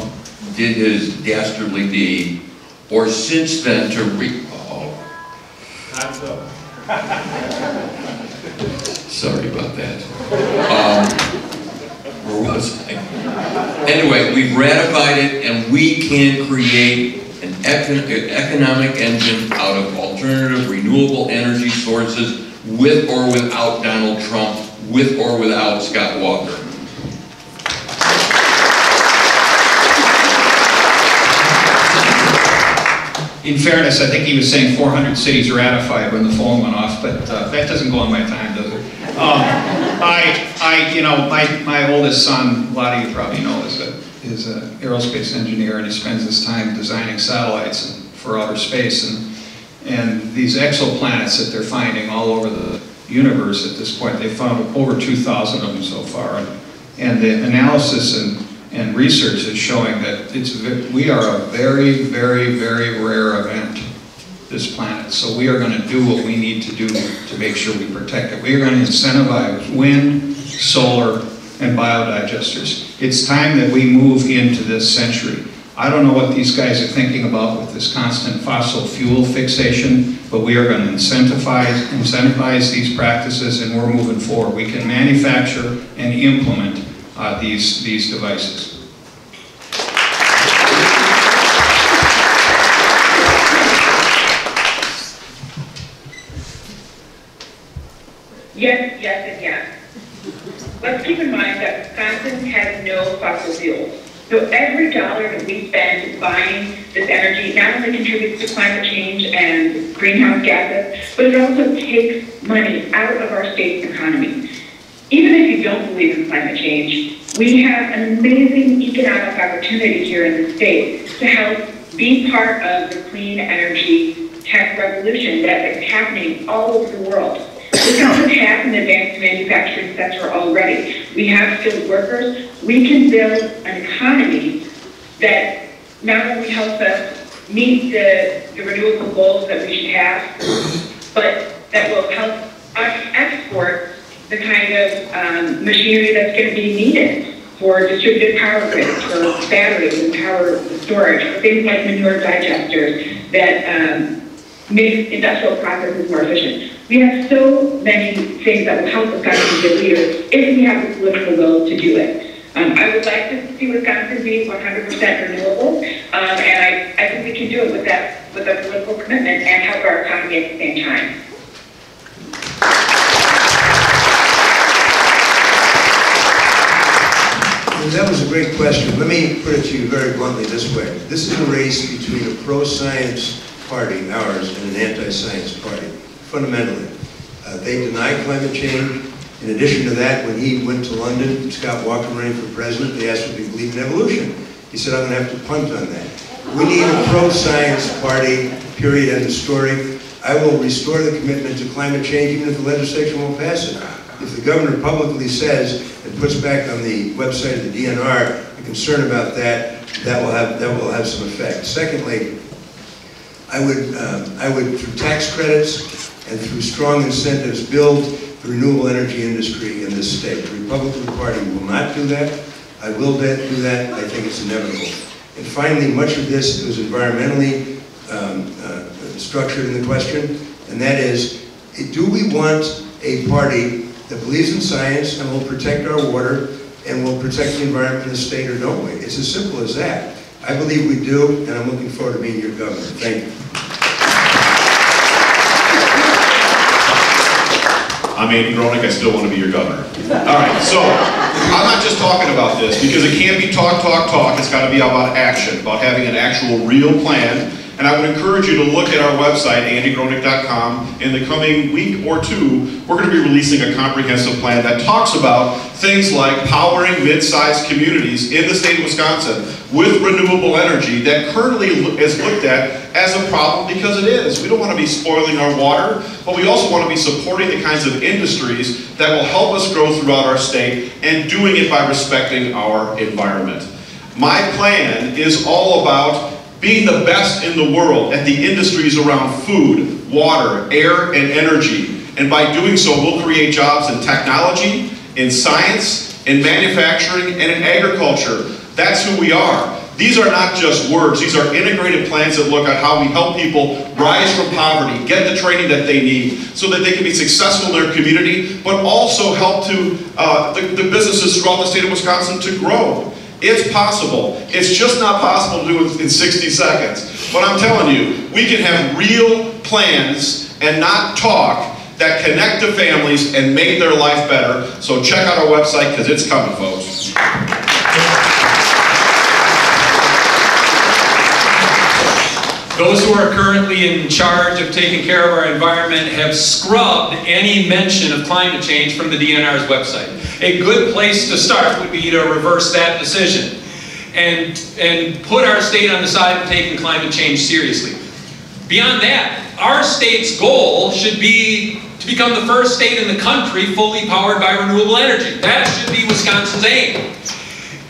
did his dastardly deed, or since then to Sorry about that. Where was I? Anyway, we've ratified it, and we can create an economic engine out of alternative renewable energy sources with or without Donald Trump, with or without Scott Walker. In fairness, I think he was saying 400 cities ratified when the phone went off, but that doesn't go on my time, does it? My oldest son, a lot of you probably know, is an aerospace engineer, and he spends his time designing satellites for outer space. And these exoplanets that they're finding all over the universe at this point, they've found over 2,000 of them so far. And the analysis and research is showing that we are a very, very, very rare event, this planet. So we are going to do what we need to do to make sure we protect it. We are going to incentivize wind, solar, and biodigesters. It's time that we move into this century. I don't know what these guys are thinking about with this constant fossil fuel fixation, but we are going to incentivize these practices, and we're moving forward. We can manufacture and implement these devices. Yes, yes, and yes. Let's keep in mind that Wisconsin has no fossil fuels. So every dollar that we spend buying this energy not only contributes to climate change and greenhouse gases, but it also takes money out of our state's economy. Even if you don't believe in climate change, we have an amazing economic opportunity here in the state to help be part of the clean energy tech revolution that is happening all over the world. Wisconsin has an advanced manufacturing sector already. We have skilled workers. We can build an economy that not only helps us meet the renewable goals that we should have, but that will help us export the kind of machinery that's going to be needed for distributed power grids, for batteries and power storage, for things like manure digesters that make industrial processes more efficient. We have so many things that will help Wisconsin be a leader if we have the political will to do it. I would like to see Wisconsin be 100% renewable, and I think we can do it with a political commitment and help our economy at the same time. That was a great question. Let me put it to you very bluntly this way. This is a race between a pro-science party, ours, and an anti-science party. Fundamentally, they deny climate change. In addition to that, when he went to London, Scott Walker running for president, they asked if he believed in evolution. He said, I'm going to have to punt on that. We need a pro-science party, period, end of story. I will restore the commitment to climate change even if the legislature won't pass it. If the governor publicly says and puts back on the website of the DNR a concern about that, that will have some effect. Secondly, I would through tax credits and through strong incentives build the renewable energy industry in this state. The Republican Party will not do that. I will do that. I think it's inevitable. And finally, much of this was environmentally structured in the question, and that is, do we want a party that believes in science and will protect our water and will protect the environment in the state, or don't we? It's as simple as that. I believe we do, and I'm looking forward to being your governor. Thank you. I'm Andy Gronick, I still want to be your governor. All right, so I'm not just talking about this because it can't be talk. It's got to be about action, about having an actual real plan. And I would encourage you to look at our website, andygronick.com. In the coming week or two, we're going to be releasing a comprehensive plan that talks about things like powering mid-sized communities in the state of Wisconsin with renewable energy that currently is looked at as a problem because it is. We don't want to be spoiling our water, but we also want to be supporting the kinds of industries that will help us grow throughout our state and doing it by respecting our environment. My plan is all about being the best in the world at the industries around food, water, air, and energy. And by doing so, we'll create jobs in technology, in science, in manufacturing, and in agriculture. That's who we are. These are not just words. These are integrated plans that look at how we help people rise from poverty, get the training that they need so that they can be successful in their community, but also help to the businesses throughout the state of Wisconsin to grow. It's possible. It's just not possible to do it in 60 seconds. But I'm telling you, we can have real plans and not talk that connect to families and make their life better. So check out our website because it's coming, folks. Those who are currently in charge of taking care of our environment have scrubbed any mention of climate change from the DNR's website. A good place to start would be to reverse that decision and put our state on the side of taking climate change seriously. Beyond that, our state's goal should be to become the first state in the country fully powered by renewable energy. That should be Wisconsin's aim.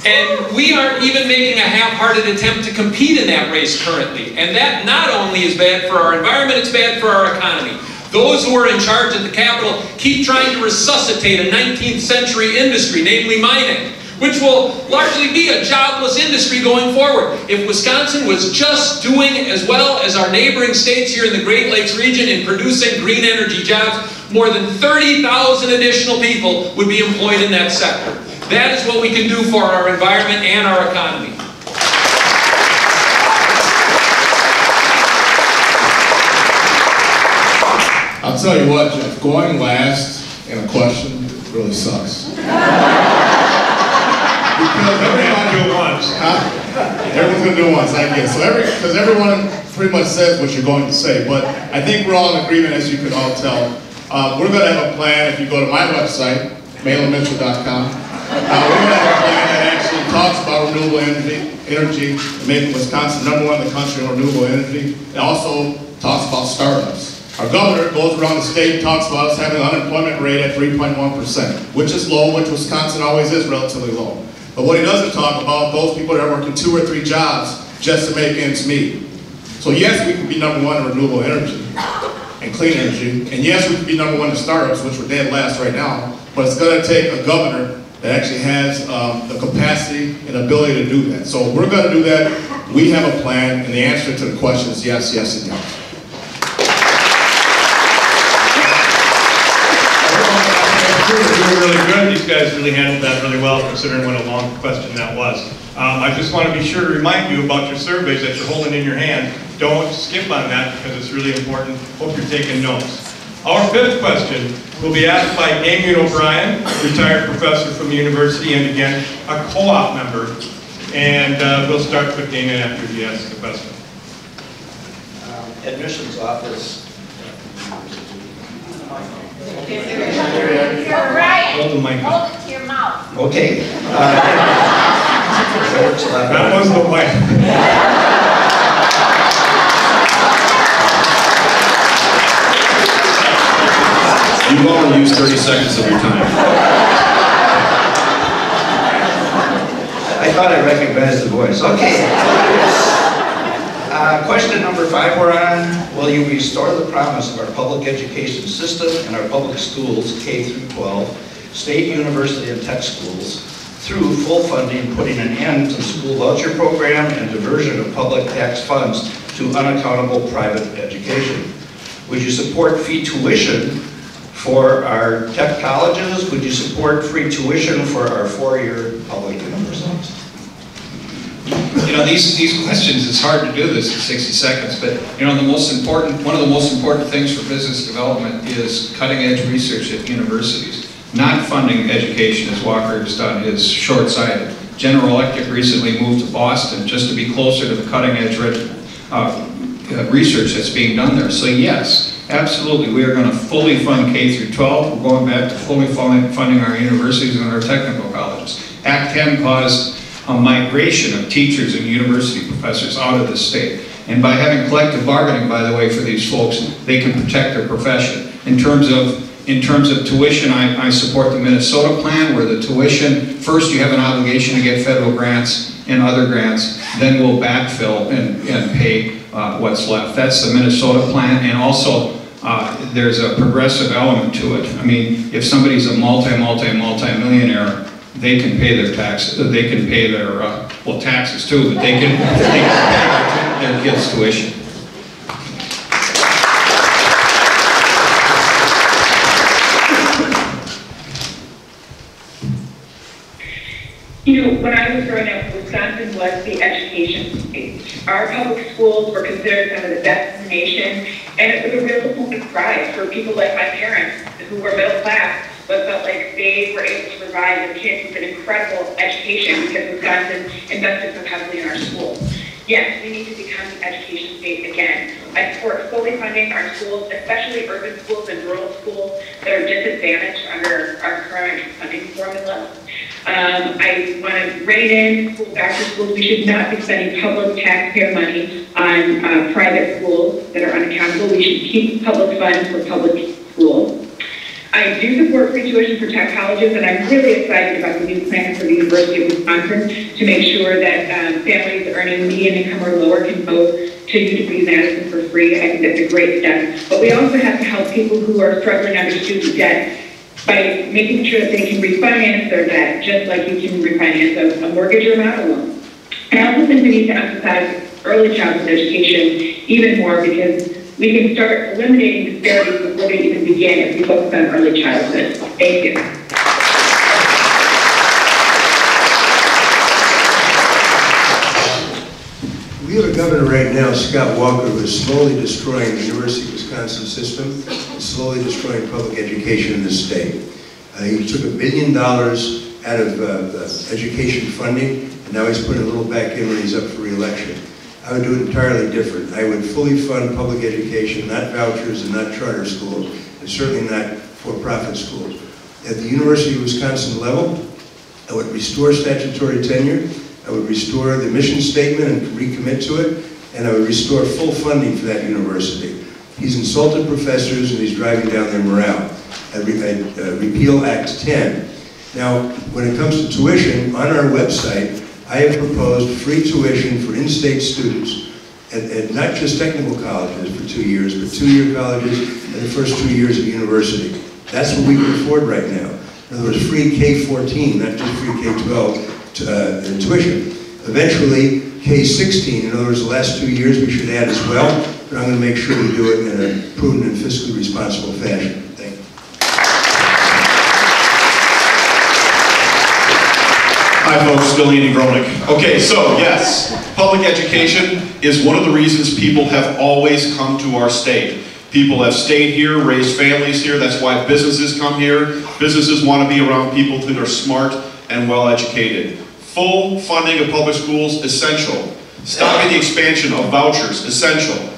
And we aren't even making a half-hearted attempt to compete in that race currently. And that not only is bad for our environment, it's bad for our economy. Those who are in charge at the Capitol keep trying to resuscitate a 19th century industry, namely mining, which will largely be a jobless industry going forward. If Wisconsin was just doing as well as our neighboring states here in the Great Lakes region in producing green energy jobs, more than 30,000 additional people would be employed in that sector. That is what we can do for our environment and our economy. I'll tell you what, Jeff, going last in a question really sucks. Because everyone's going to do it once. Everyone's going to do it once, I guess. Because everyone pretty much says what you're going to say. But I think we're all in agreement, as you can all tell. We're going to have a plan. If you go to my website, malinmitchell.com, we're going to have a plan that actually talks about renewable energy, making Wisconsin #1 in the country on renewable energy. It also talks about startups. Our governor goes around the state and talks about us having an unemployment rate at 3.1%, which is low, which Wisconsin always is relatively low. But what he doesn't talk about, those people that are working 2 or 3 jobs just to make ends meet. So yes, we can be #1 in renewable energy and clean energy, and yes, we can be #1 in startups, which we're dead last right now, but it's going to take a governor that actually has the capacity and ability to do that. So we're going to do that. We have a plan, and the answer to the question is yes, yes, and yes. You were really good. These guys really handled that really well, considering what a long question that was. I just want to be sure to remind you about your surveys that you're holding in your hand. Don't skip on that because it's really important. Hope you're taking notes. Our 5th question will be asked by Damien O'Brien, retired professor from the university and again a co-op member. And we'll start with Damien after he asks the question. Admissions office. Brian, hold the mic up. Hold it to your mouth. Okay. That was the mic. will use 30 seconds of your time. I thought I recognized the voice. Okay. Question number 5 we're on. Will you restore the promise of our public education system and our public schools, K through 12, state, university, and tech schools, through full funding, putting an end to the school voucher program and diversion of public tax funds to unaccountable private education? Would you support free tuition for our tech colleges? Would you support free tuition for our 4-year public universities? You know, these questions, it's hard to do this in 60 seconds, but you know, one of the most important things for business development is cutting edge research at universities. Not funding education, as Walker has done, is short-sighted. General Electric recently moved to Boston just to be closer to the cutting edge research that's being done there. So yes, absolutely, we are going to fully fund K through 12. We're going back to fully funding our universities and our technical colleges. Act 10 caused a migration of teachers and university professors out of the state. And by having collective bargaining, by the way, for these folks, they can protect their profession. In terms of tuition, I support the Minnesota plan, where the tuition, first you have an obligation to get federal grants and other grants, then we'll backfill and pay what's left. That's the Minnesota plan, and also there's a progressive element to it. I mean, if somebody's a multi-millionaire, they can pay their taxes. They can pay their well, taxes too, but they can pay their kids' tuition. You know, when I was growing up, Wisconsin was the education state. Our public schools were considered some of the best in the nation, and it was a real point of pride for people like my parents, who were middle class, but felt like they were able to provide their kids with an incredible education because Wisconsin invested so heavily in our schools. Yes, we need to become the education state again. I support fully funding our schools, especially urban schools and rural schools that are disadvantaged under our current funding formula. I want to rein in school back to schools. We should not be spending public taxpayer money on private schools that are unaccountable. We should keep public funds for public schools. I do support free tuition for tech colleges, and I'm really excited about the new plan for the University of Wisconsin to make sure that families earning median income or lower can go to UW-Madison for free. I think that's a great step. But we also have to help people who are struggling under student debt by making sure that they can refinance their debt, just like you can refinance a mortgage or an auto loan. I also think we need to emphasize early childhood education even more, because we can start eliminating disparities before they even begin if we focus on early childhood. Thank you. We have a governor right now, Scott Walker, who is slowly destroying the University of Wisconsin system, and slowly destroying public education in the state. He took $1 billion out of education funding, and now he's putting a little back in when he's up for re-election. I would do it entirely different. I would fully fund public education, not vouchers and not charter schools, and certainly not for-profit schools. At the University of Wisconsin level, I would restore statutory tenure, I would restore the mission statement and recommit to it, and I would restore full funding for that university. He's insulted professors and he's driving down their morale. I'd repeal Act 10. Now, when it comes to tuition, on our website, I have proposed free tuition for in-state students at not just technical colleges for 2 years, but 2-year colleges and the first 2 years of university. That's what we can afford right now. In other words, free K-14, not just free K-12 tuition. Eventually, K-16, in other words, the last 2 years we should add as well, but I'm going to make sure we do it in a prudent and fiscally responsible fashion. Thank you. Hi folks, still Andy Gronick. Okay, so yes, public education is one of the reasons people have always come to our state. People have stayed here, raised families here. That's why businesses come here. Businesses want to be around people that are smart and well educated. Full funding of public schools, essential. Stopping the expansion of vouchers, essential.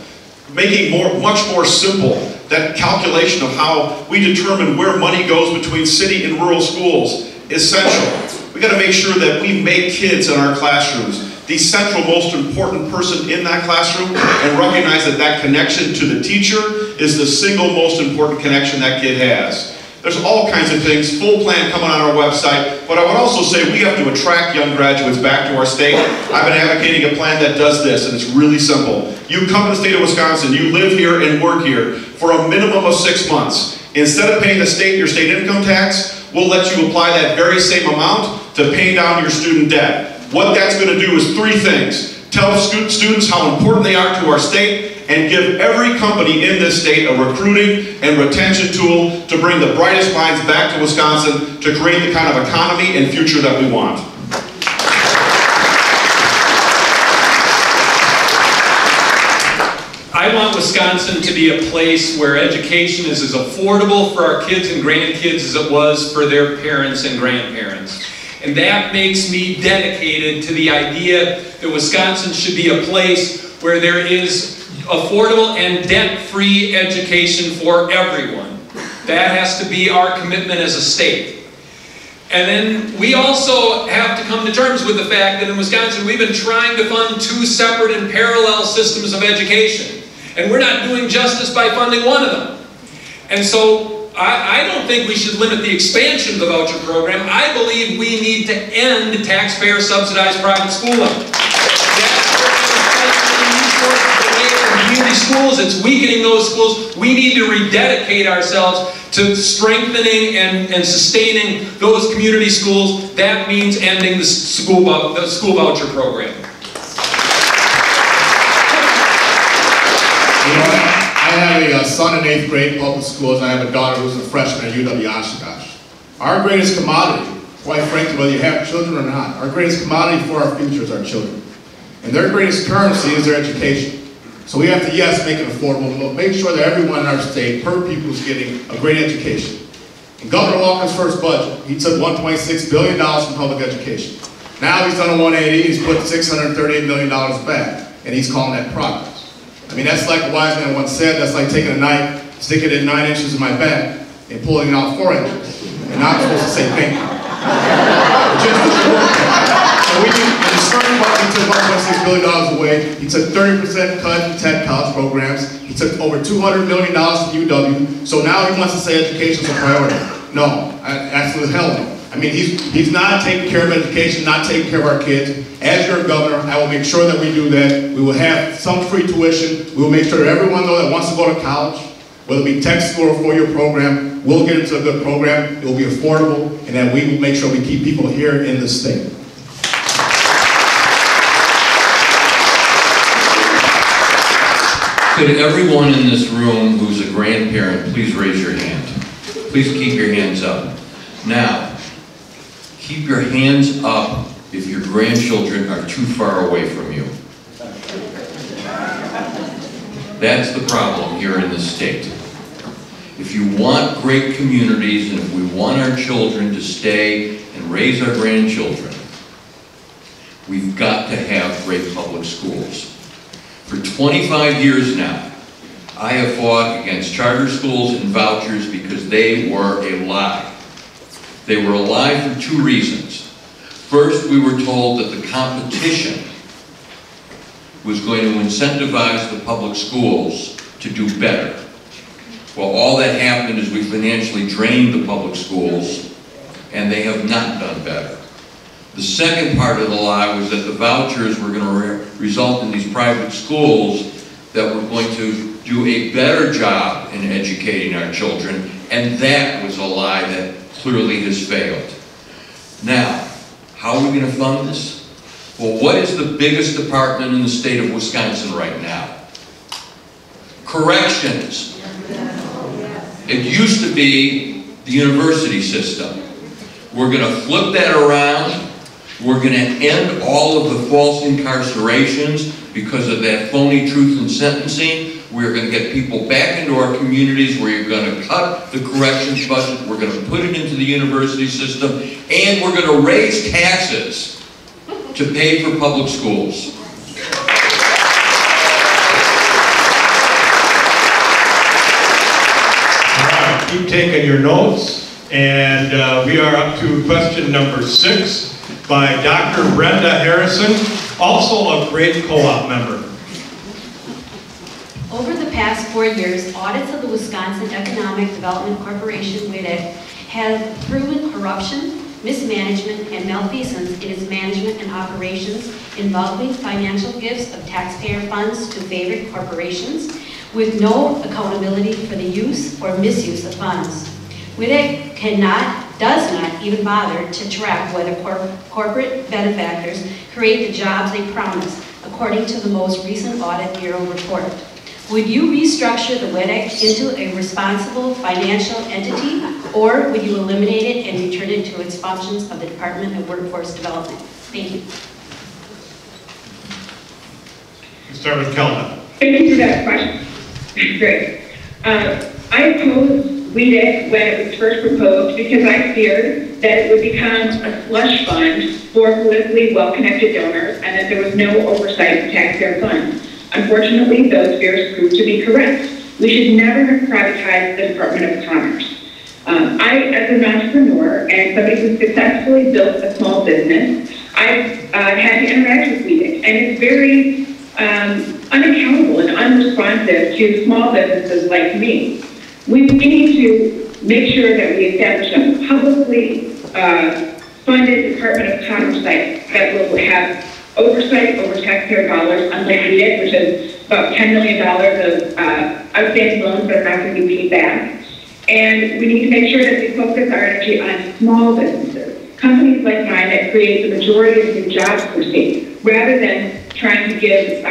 Making much more simple that calculation of how we determine where money goes between city and rural schools, essential. We got to make sure that we make kids in our classrooms the central most important person in that classroom, and recognize that that connection to the teacher is the single most important connection that kid has. There's all kinds of things, full plan coming on our website, but I would also say we have to attract young graduates back to our state. I've been advocating a plan that does this, and it's really simple. You come to the state of Wisconsin, you live here and work here for a minimum of 6 months. Instead of paying the state your state income tax, we'll let you apply that very same amount to pay down your student debt. What that's going to do is 3 things. Tell students how important they are to our state, and give every company in this state a recruiting and retention tool to bring the brightest minds back to Wisconsin to create the kind of economy and future that we want. I want Wisconsin to be a place where education is as affordable for our kids and grandkids as it was for their parents and grandparents. And that makes me dedicated to the idea that Wisconsin should be a place where there is affordable and debt-free education for everyone. That has to be our commitment as a state. And then we also have to come to terms with the fact that in Wisconsin we've been trying to fund 2 separate and parallel systems of education. And we're not doing justice by funding one of them. And so I don't think we should limit the expansion of the voucher program. I believe we need to end taxpayer subsidized private schooling. That's where community schools, it's weakening those schools. We need to rededicate ourselves to strengthening and sustaining those community schools. That means ending the school voucher program. I have a son in 8th grade public schools, and I have a daughter who's a freshman at UW-Oshkosh. Our greatest commodity, quite frankly, whether you have children or not, our greatest commodity for our future is our children. And their greatest currency is their education. So we have to, yes, make it affordable, but make sure that everyone in our state, per pupil, is getting a great education. In Governor Walker's first budget, he took $1.6 billion from public education. Now he's done a 180, he's put $638 million back, and he's calling that progress. I mean, that's like a wise man once said, that's like taking a knife, sticking it in 9 inches in my back, and pulling it out 4 inches. And now I'm supposed to say thank you. So we need, in the starting part, he took $1.6 billion away. He took 30% cut in tech college programs. He took over $200 million from UW. So now he wants to say education is a priority. No, absolutely hell no. I mean, he's not taking care of education, not taking care of our kids. As your governor, I will make sure that we do that. We will have some free tuition. We will make sure that everyone that wants to go to college, whether it be tech school or 4-year program, we'll get into a good program. It will be affordable, and that we will make sure we keep people here in the state. Could everyone in this room who's a grandparent please raise your hand? Please keep your hands up. Now, keep your hands up if your grandchildren are too far away from you. That's the problem here in this state. If you want great communities, and if we want our children to stay and raise our grandchildren, we've got to have great public schools. For 25 years now, I have fought against charter schools and vouchers because they were a lie. They were a lie for 2 reasons. First, we were told that the competition was going to incentivize the public schools to do better. Well, all that happened is we financially drained the public schools, and they have not done better. The second part of the lie was that the vouchers were going to result in these private schools that were going to do a better job in educating our children, and that was a lie that clearly has failed. Now, how are we going to fund this? Well, what is the biggest department in the state of Wisconsin right now? Corrections. It used to be the university system. We're going to flip that around. We're going to end all of the false incarcerations because of that phony truth in sentencing. We're going to get people back into our communities. We're going to cut the corrections budget. We're going to put it into the university system. And we're going to raise taxes to pay for public schools. All right, keep taking your notes. And we are up to question number 6 by Dr. Brenda Harrison, also a great co-op member. Over the past 4 years, audits of the Wisconsin Economic Development Corporation, WIDC, have proven corruption, mismanagement, and malfeasance in its management and operations involving financial gifts of taxpayer funds to favored corporations with no accountability for the use or misuse of funds. WIDC does not even bother to track whether corporate benefactors create the jobs they promise, according to the most recent Audit Bureau report. Would you restructure the WIDC into a responsible financial entity, or would you eliminate it and return it to its functions of the Department of Workforce Development? Thank you. Let's start with Kelvin. Thank you for that question. Great. I opposed WIDC when it was first proposed because I feared that it would become a slush fund for politically well-connected donors and that there was no oversight of taxpayer funds. Unfortunately, those fears proved to be correct. We should never have privatized the Department of Commerce. I, as an entrepreneur and somebody who successfully built a small business, I've had to interact with WIDC, and it's very unaccountable and unresponsive to small businesses like me. We need to make sure that we establish a publicly funded Department of Commerce site that will have oversight over taxpayer dollars, unlike WIDC, which is about $10 million of outstanding loans that are not going to be paid back. And we need to make sure that we focus our energy on small businesses, companies like mine that create the majority of the jobs for state, rather than trying to give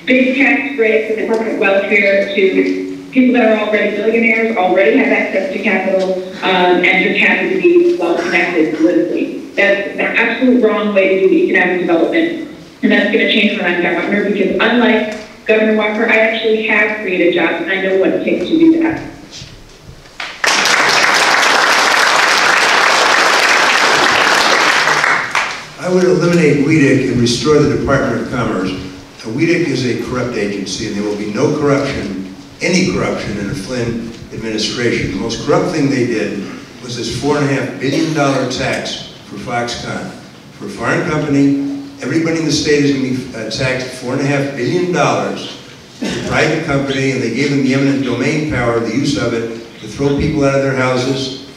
big tax breaks and corporate welfare to people that are already billionaires, already have access to capital, and just happen to be well-connected politically. That's the absolute wrong way to do economic development, and that's going to change when I'm governor, because unlike Governor Walker, I actually have created jobs, and I know what it takes to do that. I would eliminate WIDC and restore the Department of Commerce. WIDC is a corrupt agency, and there will be no corruption, any corruption in the Flynn administration. The most corrupt thing they did was this $4.5 billion tax for Foxconn. For a foreign company, everybody in the state is going to be taxed $4.5 billion. It's a private company, and they gave them the eminent domain power, the use of it, to throw people out of their houses.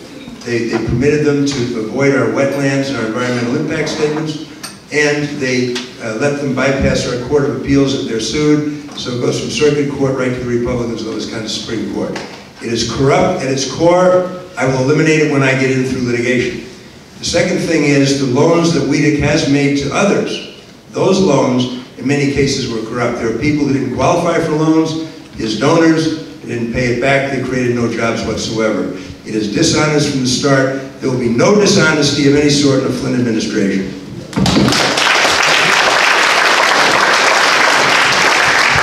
They permitted them to avoid our wetlands and our environmental impact statements, and they let them bypass our Court of Appeals if they're sued, so it goes from circuit court right to the Republicans and the Wisconsin Supreme Court. It is corrupt at its core. I will eliminate it when I get in through litigation. The second thing is the loans that WIDC has made to others. Those loans, in many cases, were corrupt. There are people who didn't qualify for loans, his donors, they didn't pay it back, they created no jobs whatsoever. It is dishonest from the start. There will be no dishonesty of any sort in the Flynn administration.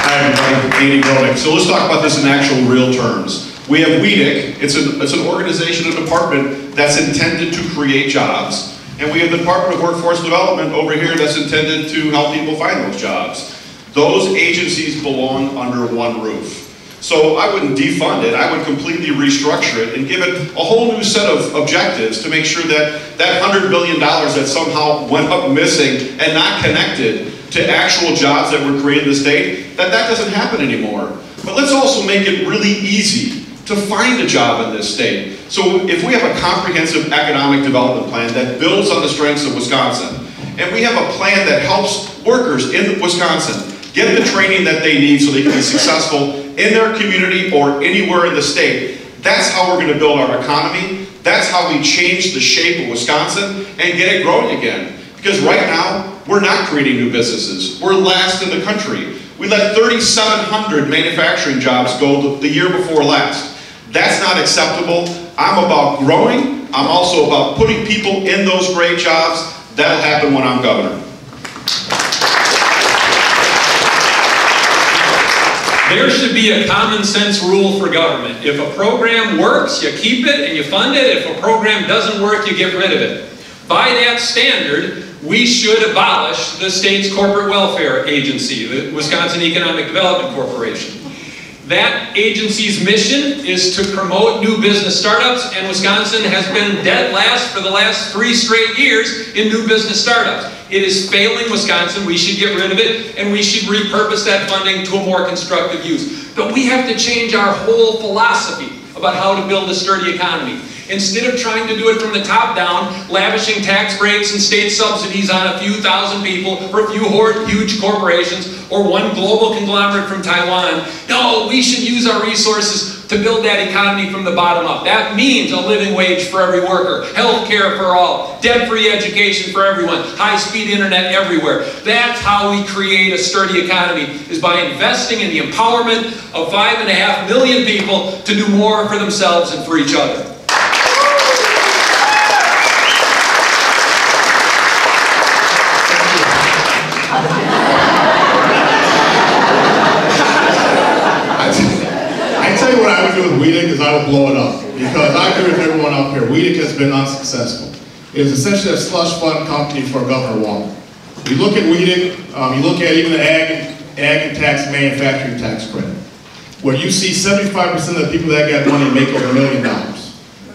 Hi, everybody. Andy Brodick. So let's talk about this in actual real terms. We have WIDC. It's an organization, a department that's intended to create jobs. And we have the Department of Workforce Development over here that's intended to help people find those jobs. Those agencies belong under one roof. So I wouldn't defund it, I would completely restructure it and give it a whole new set of objectives to make sure that that $100 billion that somehow went up missing and not connected to actual jobs that were created in the state, that doesn't happen anymore. But let's also make it really easy to find a job in this state. So if we have a comprehensive economic development plan that builds on the strengths of Wisconsin, and we have a plan that helps workers in Wisconsin get the training that they need so they can be successful in their community or anywhere in the state, that's how we're going to build our economy. That's how we change the shape of Wisconsin and get it growing again. Because right now, we're not creating new businesses. We're last in the country. We let 3,700 manufacturing jobs go the year before last. That's not acceptable. I'm about growing. I'm also about putting people in those great jobs. That'll happen when I'm governor. There should be a common sense rule for government. If a program works, you keep it and you fund it. If a program doesn't work, you get rid of it. By that standard, we should abolish the state's corporate welfare agency, the Wisconsin Economic Development Corporation. That agency's mission is to promote new business startups, and Wisconsin has been dead last for the last 3 straight years in new business startups. It is failing Wisconsin. We should get rid of it, and we should repurpose that funding to a more constructive use. But we have to change our whole philosophy about how to build a sturdy economy. Instead of trying to do it from the top down, lavishing tax breaks and state subsidies on a few thousand people for a few huge corporations or one global conglomerate from Taiwan, no, we should use our resources to build that economy from the bottom up. That means a living wage for every worker, health care for all, debt-free education for everyone, high-speed internet everywhere. That's how we create a sturdy economy, is by investing in the empowerment of 5.5 million people to do more for themselves and for each other. What I would do with WEDC is I would blow it up, because I agree with everyone up here. WEDC has been unsuccessful. It is essentially a slush fund company for Governor Walker. You look at WEDC, you look at even the ag and tax manufacturing tax credit, where you see 75% of the people that got money make over $1 million.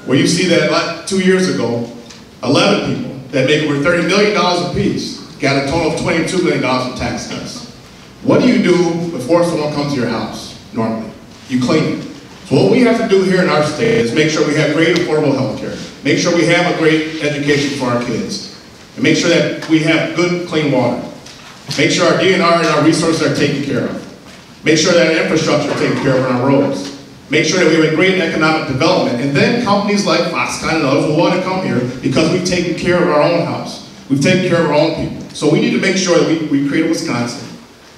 Where you see that 2 years ago, 11 people that make over $30 million apiece got a total of $22 million in tax cuts. What do you do before someone comes to your house normally? You clean it. So what we have to do here in our state is make sure we have great affordable health care, make sure we have a great education for our kids, and make sure that we have good, clean water. Make sure our DNR and our resources are taken care of. Make sure that our infrastructure is taken care of on our roads. Make sure that we have a great economic development. And then companies like Wis.Community and others will want to come here because we've taken care of our own house. We've taken care of our own people. So we need to make sure that we create a Wisconsin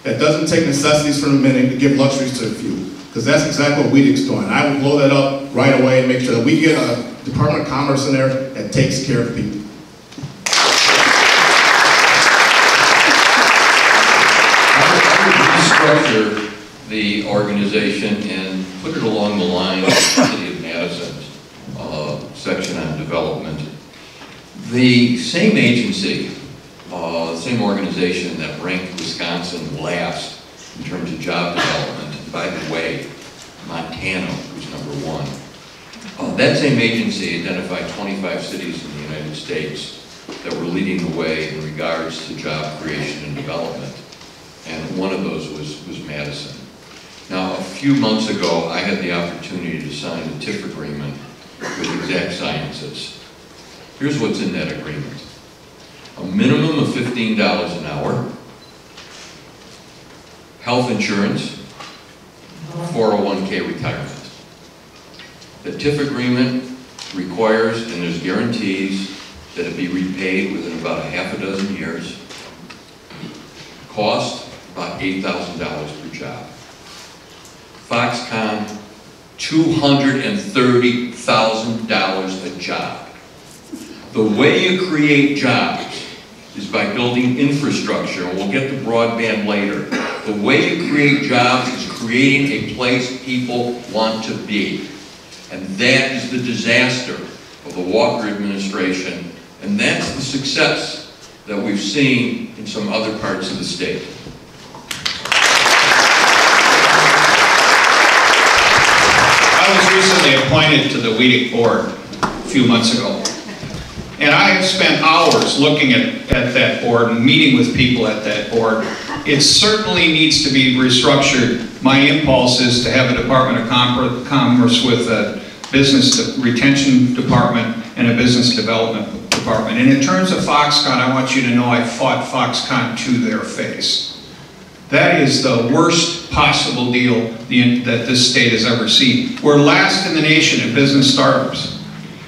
that doesn't take necessities from the many to give luxuries to the few. Because that's exactly what WEDC's doing. I will blow that up right away and make sure that we get a Department of Commerce in there that takes care of people. I would restructure the organization and put it along the lines of the City of Madison's section on development. The same agency, same organization that ranked Wisconsin last in terms of job development. By the way, Montana was #1. That same agency identified 25 cities in the United States that were leading the way in regards to job creation and development. And one of those was Madison. Now, a few months ago, I had the opportunity to sign a TIF agreement with Exact Sciences. Here's what's in that agreement. A minimum of $15 an hour, health insurance, 401k retirement. The TIF agreement requires, and there's guarantees, that it be repaid within about $6 years. Cost, about $8,000 per job. Foxconn, $230,000 a job. The way you create jobs is by building infrastructure, and we'll get to broadband later. The way you create jobs is creating a place people want to be. And that is the disaster of the Walker administration, and that's the success that we've seen in some other parts of the state. I was recently appointed to the WEDC board a few months ago. And I have spent hours looking at that board and meeting with people at that board. It certainly needs to be restructured. My impulse is to have a Department of Commerce with a business retention department and a business development department. And in terms of Foxconn, I want you to know I fought Foxconn to their face. That is the worst possible deal that this state has ever seen. We're last in the nation in business startups.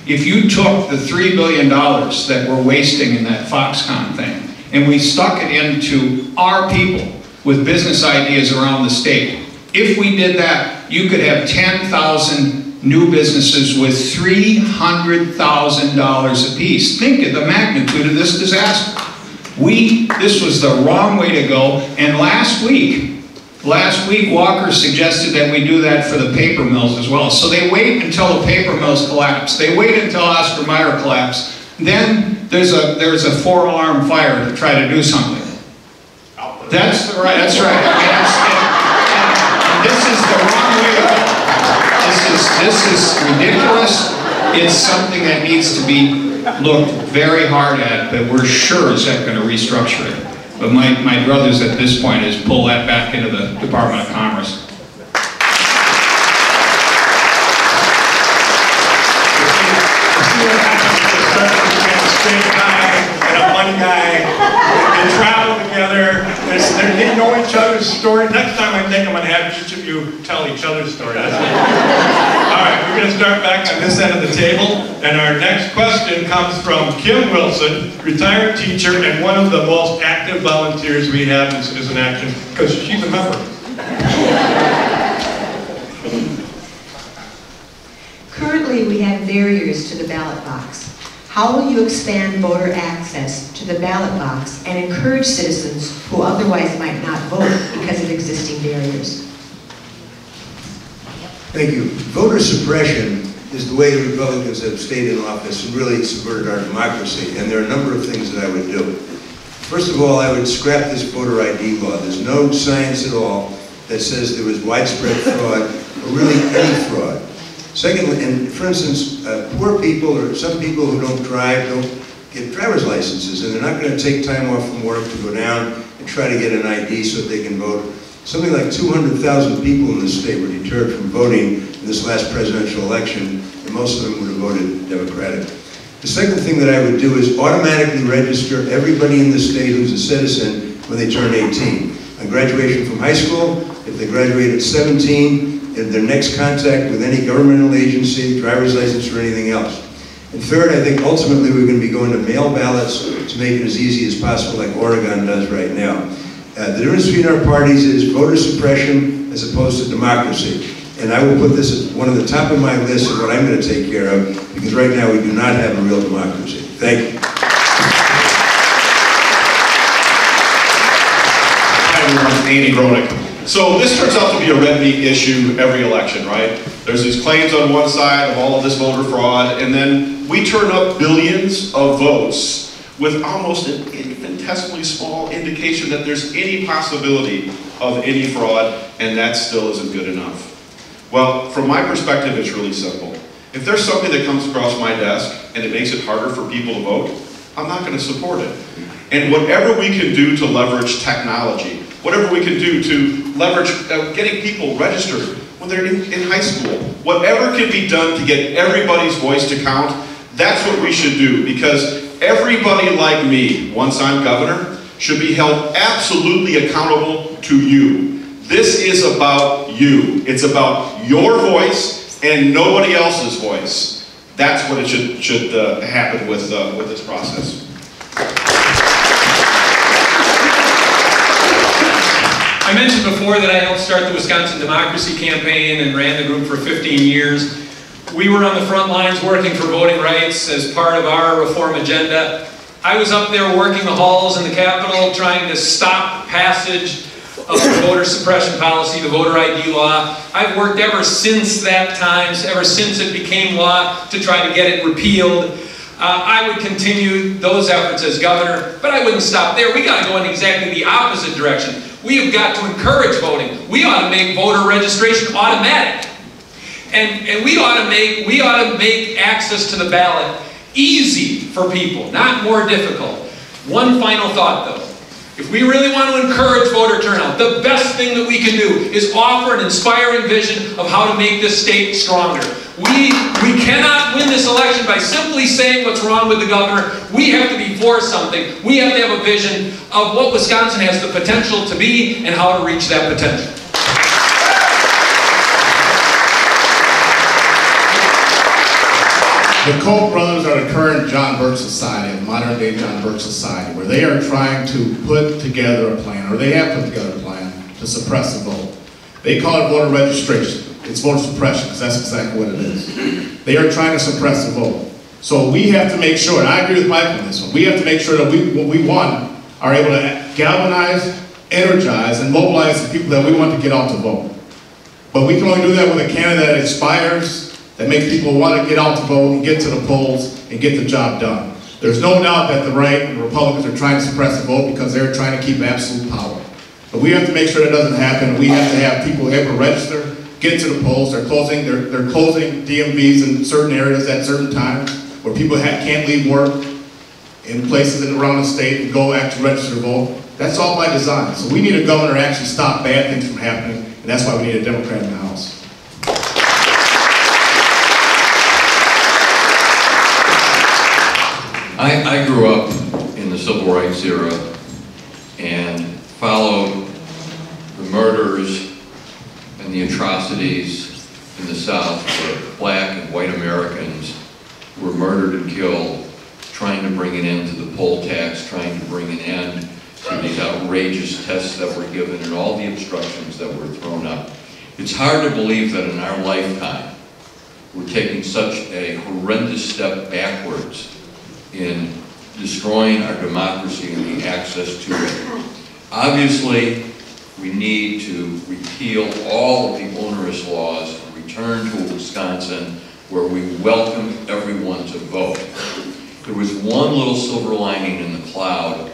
If you took the $3 billion that we're wasting in that Foxconn thing, and we stuck it into our people with business ideas around the state, if we did that, you could have 10,000 new businesses with $300,000 apiece. Think of the magnitude of this disaster. This was the wrong way to go, and last week Walker suggested that we do that for the paper mills as well. So they wait until the paper mills collapse. They wait until Oscar Mayer collapsed. Then there's a 4-alarm fire to try to do something. That's right. I mean, this is the wrong way This is ridiculous. It's something that needs to be looked very hard at, but we're sure is that going to restructure it. But my brothers at this point is pull that back into the Department of Commerce. Straight guy and a funny guy. They travel together. They know each other's story. Next time I think I'm going to have each of you tell each other's story. All right, we're going to start back on this end of the table. And our next question comes from Kim Wilson, retired teacher and one of the most active volunteers we have in Citizen Action, because she's a member. Currently, we have barriers to the ballot box. How will you expand voter access to the ballot box and encourage citizens who otherwise might not vote because of existing barriers? Thank you. Voter suppression is the way the Republicans have stayed in office and really subverted our democracy, and there are a number of things that I would do. First of all, I would scrap this voter ID law. There's no science at all that says there was widespread fraud, or really any fraud. Secondly, and for instance, poor people or some people who don't drive don't get driver's licenses, and they're not going to take time off from work to go down and try to get an ID so that they can vote. Something like 200,000 people in this state were deterred from voting in this last presidential election, and most of them would have voted Democratic. The second thing that I would do is automatically register everybody in the state who's a citizen when they turn 18. On graduation from high school, if they graduate at 17, and their next contact with any governmental agency, driver's license, or anything else. And third, I think ultimately we're going to be going to mail ballots to make it as easy as possible, like Oregon does right now. The difference between our parties is voter suppression as opposed to democracy. And I will put this at one of the top of my list of what I'm going to take care of, because right now we do not have a real democracy. Thank you. Hi everyone, Andy Gronick. So this turns out to be a red meat issue every election, right? There's these claims on one side of all of this voter fraud, and then we turn up billions of votes with almost an infinitesimally small indication that there's any possibility of any fraud, and that still isn't good enough. Well, from my perspective, it's really simple. If there's something that comes across my desk and it makes it harder for people to vote, I'm not going to support it. And whatever we can do to leverage technology, whatever we can do to leverage getting people registered when they're in high school, whatever can be done to get everybody's voice to count, that's what we should do, because everybody like me, once I'm governor, should be held absolutely accountable to you. This is about you. It's about your voice and nobody else's voice. That's what it should happen with this process. I mentioned before that I helped start the Wisconsin Democracy Campaign and ran the group for 15 years. We were on the front lines working for voting rights as part of our reform agenda. I was up there working the halls in the Capitol trying to stop passage of the voter suppression policy, the voter ID law. I've worked ever since that time, ever since it became law, to try to get it repealed. I would continue those efforts as governor, but I wouldn't stop there. We got to go in exactly the opposite direction. We have got to encourage voting. We ought to make voter registration automatic. And we ought to make access to the ballot easy for people, not more difficult. One final thought though. If we really want to encourage voter turnout, the best thing that we can do is offer an inspiring vision of how to make this state stronger. We cannot win this election by simply saying what's wrong with the governor. We have to be for something. We have to have a vision of what Wisconsin has the potential to be and how to reach that potential. The Koch brothers are the current John Birch Society, the modern day John Birch Society, where they are trying to put together a plan, or they have put together a plan to suppress the vote. They call it voter registration. It's voter suppression, because that's exactly what it is. They are trying to suppress the vote. So we have to make sure, and I agree with Michael on this one, we have to make sure that we are able to galvanize, energize, and mobilize the people that we want to get out to vote. But we can only do that with a candidate that inspires, that makes people want to get out to vote and get to the polls and get the job done. There's no doubt that the right and the Republicans are trying to suppress the vote because they're trying to keep absolute power. But we have to make sure that doesn't happen. We have to have people able to register, get to the polls. They're closing DMVs in certain areas at certain times where people can't leave work in places around the state and go actually register to vote. That's all by design. So we need a governor to actually stop bad things from happening, and that's why we need a Democrat in the House. I grew up in the civil rights era and followed the murders and the atrocities in the South where black and white Americans were murdered and killed, trying to bring an end to the poll tax, trying to bring an end to these outrageous tests that were given and all the obstructions that were thrown up. It's hard to believe that in our lifetime we're taking such a horrendous step backwards in destroying our democracy and the access to it. Obviously, we need to repeal all of the onerous laws and return to Wisconsin where we welcome everyone to vote. There was one little silver lining in the cloud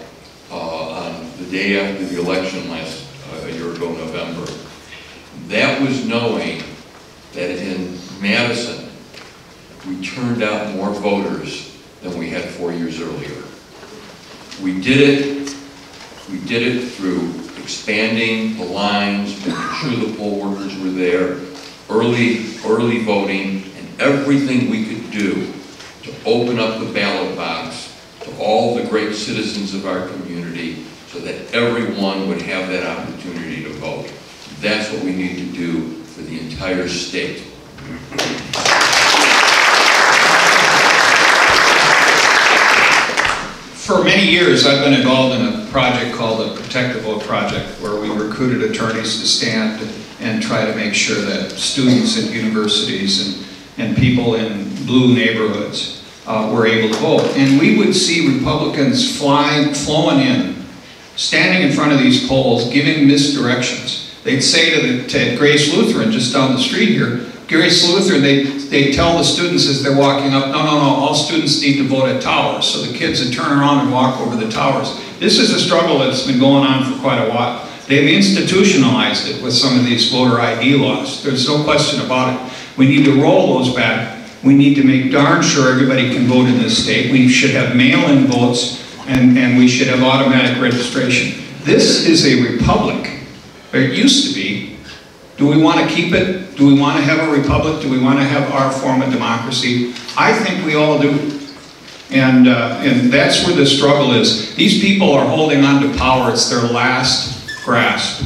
on the day after the election last a year ago, November. That was knowing that in Madison, we turned out more voters than we had 4 years earlier. We did it through expanding the lines, making sure the poll workers were there, early voting, and everything we could do to open up the ballot box to all the great citizens of our community so that everyone would have that opportunity to vote. That's what we need to do for the entire state. For many years, I've been involved in a project called the Protect the Vote Project, where we recruited attorneys to stand and try to make sure that students at universities and people in blue neighborhoods were able to vote. And we would see Republicans flowing in, standing in front of these polls, giving misdirections. They'd say to Grace Lutheran, just down the street here, Grace Lutheran, they tell the students as they're walking up, no, all students need to vote at Towers. So the kids would turn around and walk over the Towers. This is a struggle that's been going on for quite a while. They've institutionalized it with some of these voter ID laws. There's no question about it. We need to roll those back. We need to make darn sure everybody can vote in this state. We should have mail-in votes, and we should have automatic registration. This is a republic. It used to be. Do we want to keep it? Do we want to have a republic? Do we want to have our form of democracy? I think we all do. And that's where the struggle is. These people are holding on to power. It's their last grasp.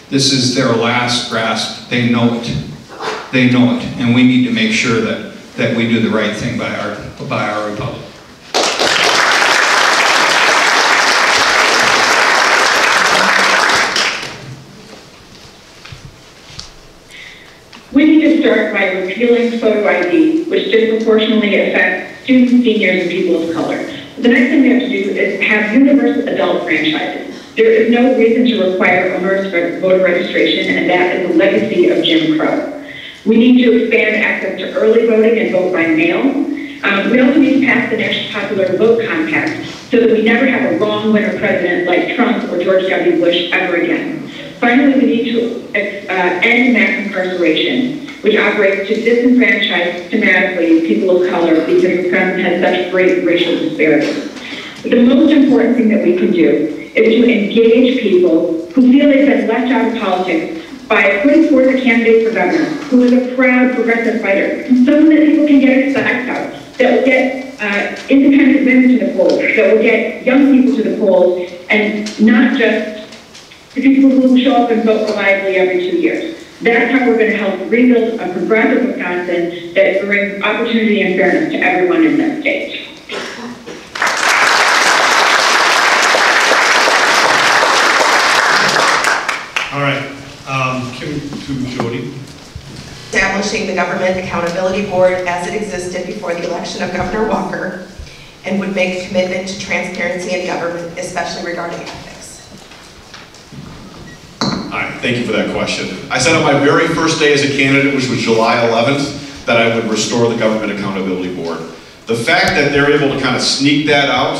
This is their last grasp. They know it. They know it. And we need to make sure that we do the right thing by our republic. We need to start by repealing photo ID, which disproportionately affects students, seniors, and people of color. The next thing we have to do is have universal adult franchises. There is no reason to require onerous voter registration, and that is a legacy of Jim Crow. We need to expand access to early voting and vote by mail. We also need to pass the next popular vote compact so that we never have a wrong winner president like Trump or George W. Bush ever again. Finally, we need to end mass incarceration, which operates to disenfranchise systematically people of color because Wisconsin has such great racial disparities. But the most important thing that we can do is to engage people who feel they've been left out of politics by putting forth a candidate for governor who is a proud progressive fighter, someone that people can get excited about, that will get independent women to the polls, that will get young people to the polls, and not just the people who show up and vote reliably every 2 years. That's how we're going to help rebuild a progressive Wisconsin that brings opportunity and fairness to everyone in this state. All right, Kim to Jody. Establishing the Government Accountability Board as it existed before the election of Governor Walker, and would make a commitment to transparency in government, especially regarding ethics. All right, thank you for that question. I said on my very first day as a candidate, which was July 11th, that I would restore the Government Accountability Board. The fact that they're able to kind of sneak that out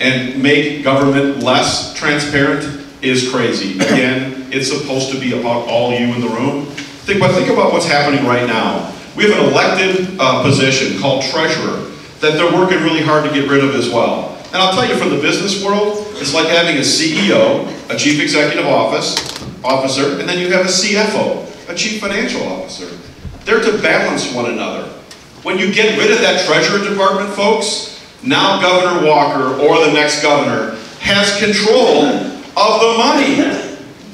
and make government less transparent is crazy. Again, it's supposed to be about all you in the room. Think about what's happening right now. We have an elected position called treasurer that they're working really hard to get rid of as well. And I'll tell you, from the business world, it's like having a CEO, a chief executive officer, and then you have a CFO, a chief financial officer. They're to balance one another. When you get rid of that treasurer department, folks, now Governor Walker or the next governor has control of the money.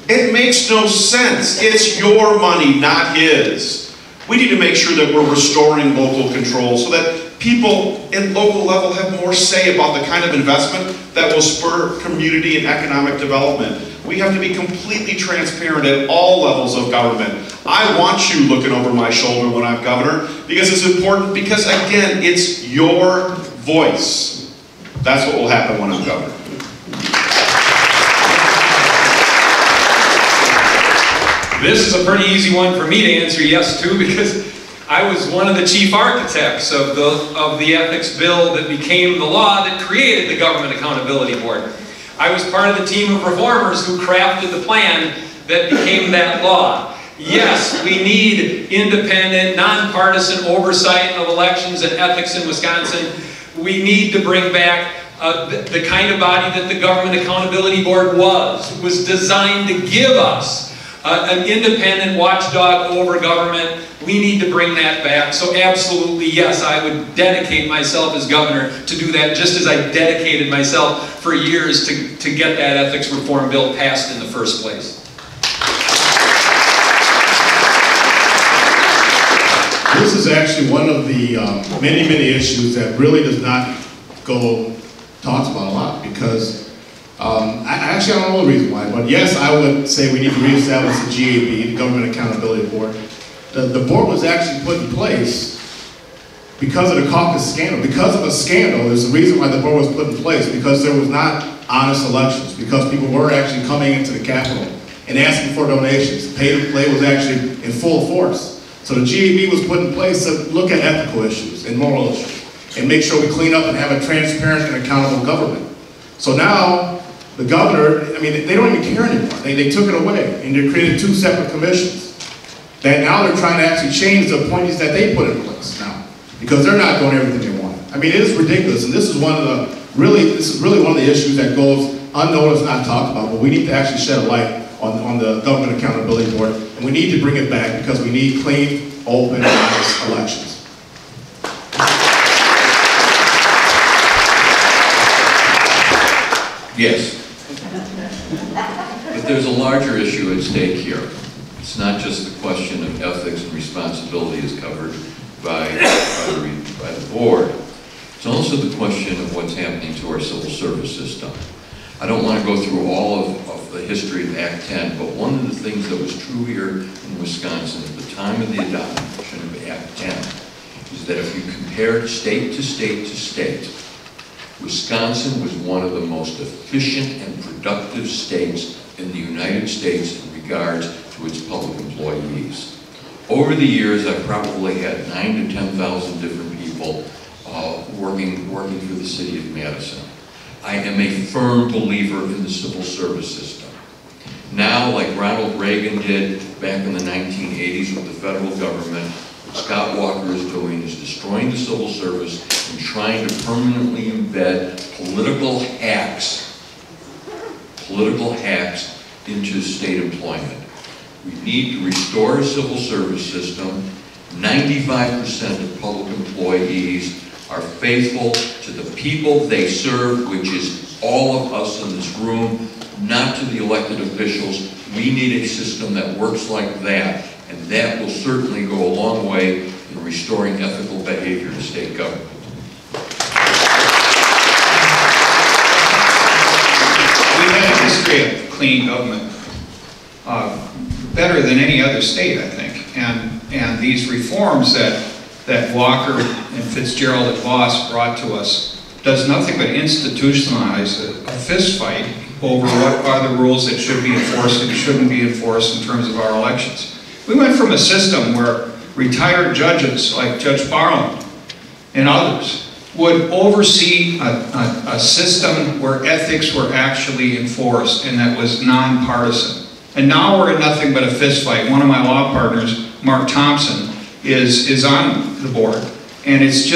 It makes no sense. It's your money, not his. We need to make sure that we're restoring local control so that people at local level have more say about the kind of investment that will spur community and economic development. We have to be completely transparent at all levels of government. I want you looking over my shoulder when I'm governor because it's important, because again, it's your voice. That's what will happen when I'm governor. This is a pretty easy one for me to answer yes to, because I was one of the chief architects of the ethics bill that became the law that created the Government Accountability Board. I was part of the team of reformers who crafted the plan that became that law. Yes, we need independent, nonpartisan oversight of elections and ethics in Wisconsin. We need to bring back the kind of body that the Government Accountability Board was designed to give us. An independent watchdog over government. We need to bring that back. So absolutely, yes, I would dedicate myself as governor to do that, just as I dedicated myself for years to get that ethics reform bill passed in the first place. This is actually one of the many issues that really does not go talked about a lot, because I don't know the reason why, but yes, I would say we need to reestablish the GAB, the Government Accountability Board. The board was actually put in place because of the caucus scandal. Because of a scandal is the reason why the board was put in place, because there was not honest elections, because people were actually coming into the Capitol and asking for donations. Pay to play was actually in full force. So the GAB was put in place to look at ethical issues and moral issues and make sure we clean up and have a transparent and accountable government. So now, the governor, I mean, they don't even care anymore. They took it away, and they created two separate commissions that now they're trying to actually change the appointees that they put in place now, because they're not doing everything they want. I mean, it is ridiculous, and this is one of the really one of the issues that goes unnoticed, not talked about, but we need to actually shed a light on the Government Accountability Board, and we need to bring it back because we need clean, open, and honest elections. Yes. But there's a larger issue at stake here. It's not just the question of ethics and responsibility as covered by the board. It's also the question of what's happening to our civil service system. I don't want to go through all of the history of Act 10, but one of the things that was true here in Wisconsin at the time of the adoption of Act 10 is that if you compared state to state to state, Wisconsin was one of the most efficient and productive states in the United States in regards to its public employees. Over the years, I've probably had 9,000 to 10,000 different people working for the city of Madison. I am a firm believer in the civil service system. Now, like Ronald Reagan did back in the 1980s with the federal government, what Scott Walker is doing is destroying the civil service and trying to permanently embed political hacks into state employment. We need to restore a civil service system. 95% of public employees are faithful to the people they serve, which is all of us in this room, not to the elected officials. We need a system that works like that, and that will certainly go a long way in restoring ethical behavior in state government. We have a history of clean government, better than any other state, I think. And these reforms that Walker and Fitzgerald and Voss brought to us does nothing but institutionalize a fist fight over what are the rules that should be enforced and shouldn't be enforced in terms of our elections. We went from a system where retired judges like Judge Barlow and others would oversee a system where ethics were actually enforced and that was nonpartisan. And now we're in nothing but a fist fight. One of my law partners, Mark Thompson, is on the board. And it's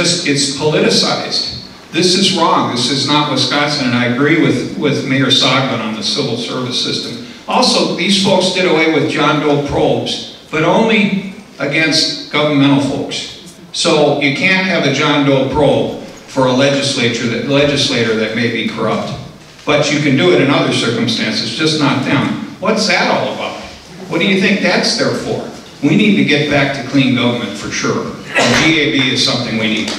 politicized. This is wrong. This is not Wisconsin, and I agree with Mayor Soglin on the civil service system. Also, these folks did away with John Doe probes, but only against governmental folks. So you can't have a John Doe probe for a legislator that may be corrupt. But you can do it in other circumstances, just not them. What's that all about? What do you think that's there for? We need to get back to clean government for sure. And GAB is something we need.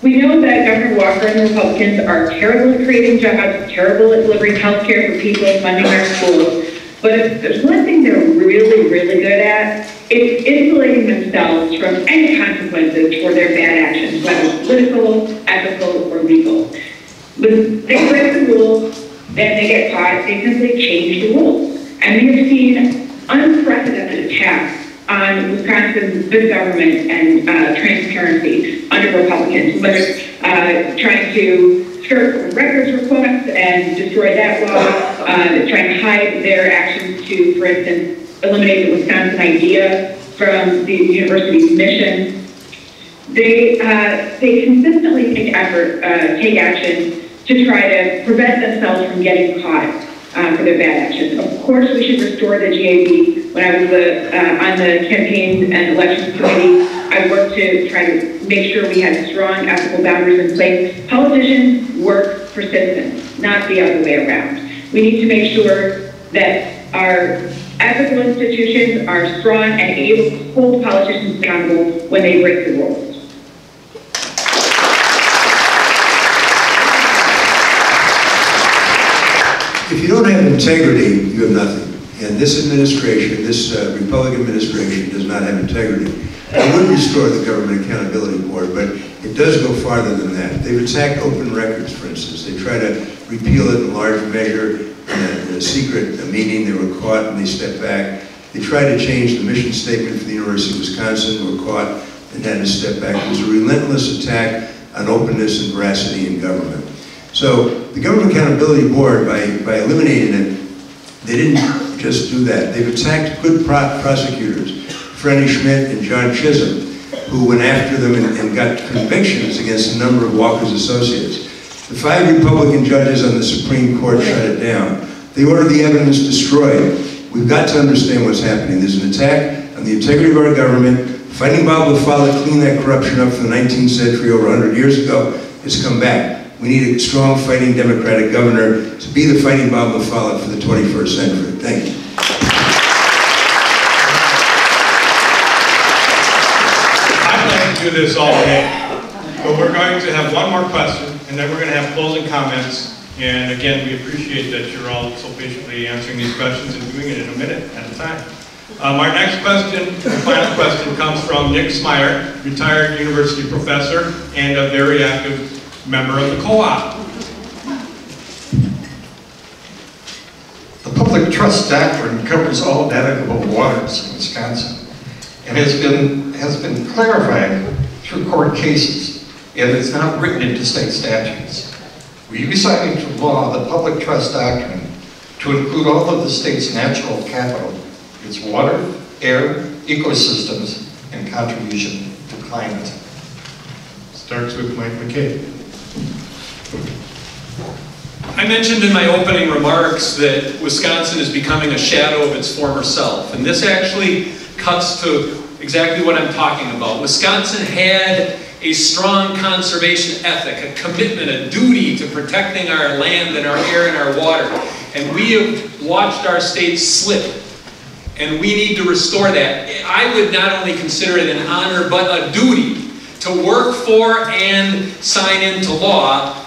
We know that Governor Walker and the Republicans are terrible at creating jobs, terrible at delivering health care for people, funding our schools. But if there's one thing they're really, really good at, it's insulating themselves from any consequences for their bad actions, whether political, ethical, or legal. When they break the rules, then they get caught, they simply change the rules. And we have seen unprecedented attacks on Wisconsin's good government and transparency under Republicans, whether it's trying to skirt records requests and destroy that law, trying to hide their actions to, for instance, eliminate the Wisconsin idea from the university's mission. They consistently take action to try to prevent themselves from getting caught for their bad actions. Of course, we should restore the GAB. When I was on the campaigns and elections committee, I worked to try to make sure we had strong ethical boundaries in place. Politicians work for citizens, not the other way around. We need to make sure that our ethical institutions are strong and able to hold politicians accountable when they break the rules. If you don't have integrity, you have nothing. And this administration, this Republican administration, does not have integrity. It would restore the Government Accountability Board, but it does go farther than that. They've attacked open records, for instance. They try to repeal it in large measure. In a secret meeting, they were caught and they stepped back. They tried to change the mission statement for the University of Wisconsin, were caught and had to step back. It was a relentless attack on openness and veracity in government. So the Government Accountability Board, by eliminating it, they didn't just do that. They've attacked good prosecutors, Freddie Schmidt and John Chisholm, who went after them and got convictions against a number of Walker's associates. The 5 Republican judges on the Supreme Court shut it down. They ordered the evidence destroyed. We've got to understand what's happening. There's an attack on the integrity of our government. Fighting Bob LaFollette cleaned that corruption up from the 19th century over 100 years ago. It's come back. We need a strong fighting Democratic governor to be the fighting Bob LaFollette for the 21st century. Thank you. I'd like to do this all day, but we're going to have one more question, and then we're going to have closing comments. And again, we appreciate that you're all so patiently answering these questions and doing it in a minute at a time. Our next question, the final question, comes from Nick Smyer, retired university professor and a very active member of the co-op. The public trust doctrine covers all navigable waters in Wisconsin and has been clarified through court cases, and it's not written into state statutes. Will you be signing into law the public trust doctrine to include all of the state's natural capital, its water, air, ecosystems, and contribution to climate? Starts with Mike McCabe. I mentioned in my opening remarks that Wisconsin is becoming a shadow of its former self, and this actually cuts to exactly what I'm talking about. Wisconsin had a strong conservation ethic, a commitment, a duty to protecting our land and our air and our water, and we have watched our state slip, and we need to restore that. I would not only consider it an honor, but a duty to work for and sign into law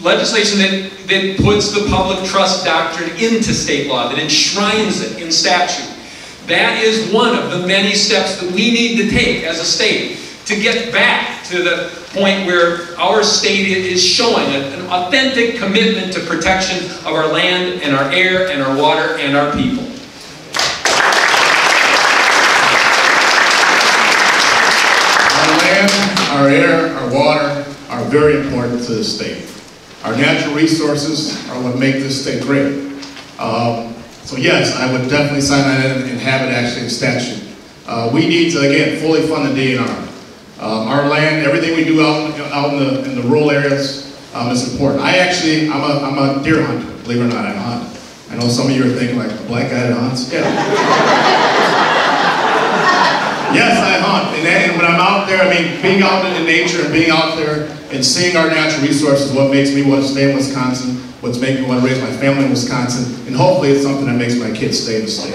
legislation that puts the public trust doctrine into state law, that enshrines it in statute. That is one of the many steps that we need to take as a state to get back to the point where our state is showing an authentic commitment to protection of our land and our air and our water and our people. Our land, our air, our water are very important to the state. Our natural resources are what make this state great. So yes, I would definitely sign that in and have it actually in statute. We need to, again, fully fund the DNR. Our land, everything we do out in the rural areas is important. I'm a deer hunter, believe it or not, I hunt. I know some of you are thinking like, a black guy that hunts? Yeah. Yes, I hunt, and when I'm out there, I mean, being out in nature and being out there and seeing our natural resources is what makes me want to stay in Wisconsin, what's making me want to raise my family in Wisconsin, and hopefully it's something that makes my kids stay in the state.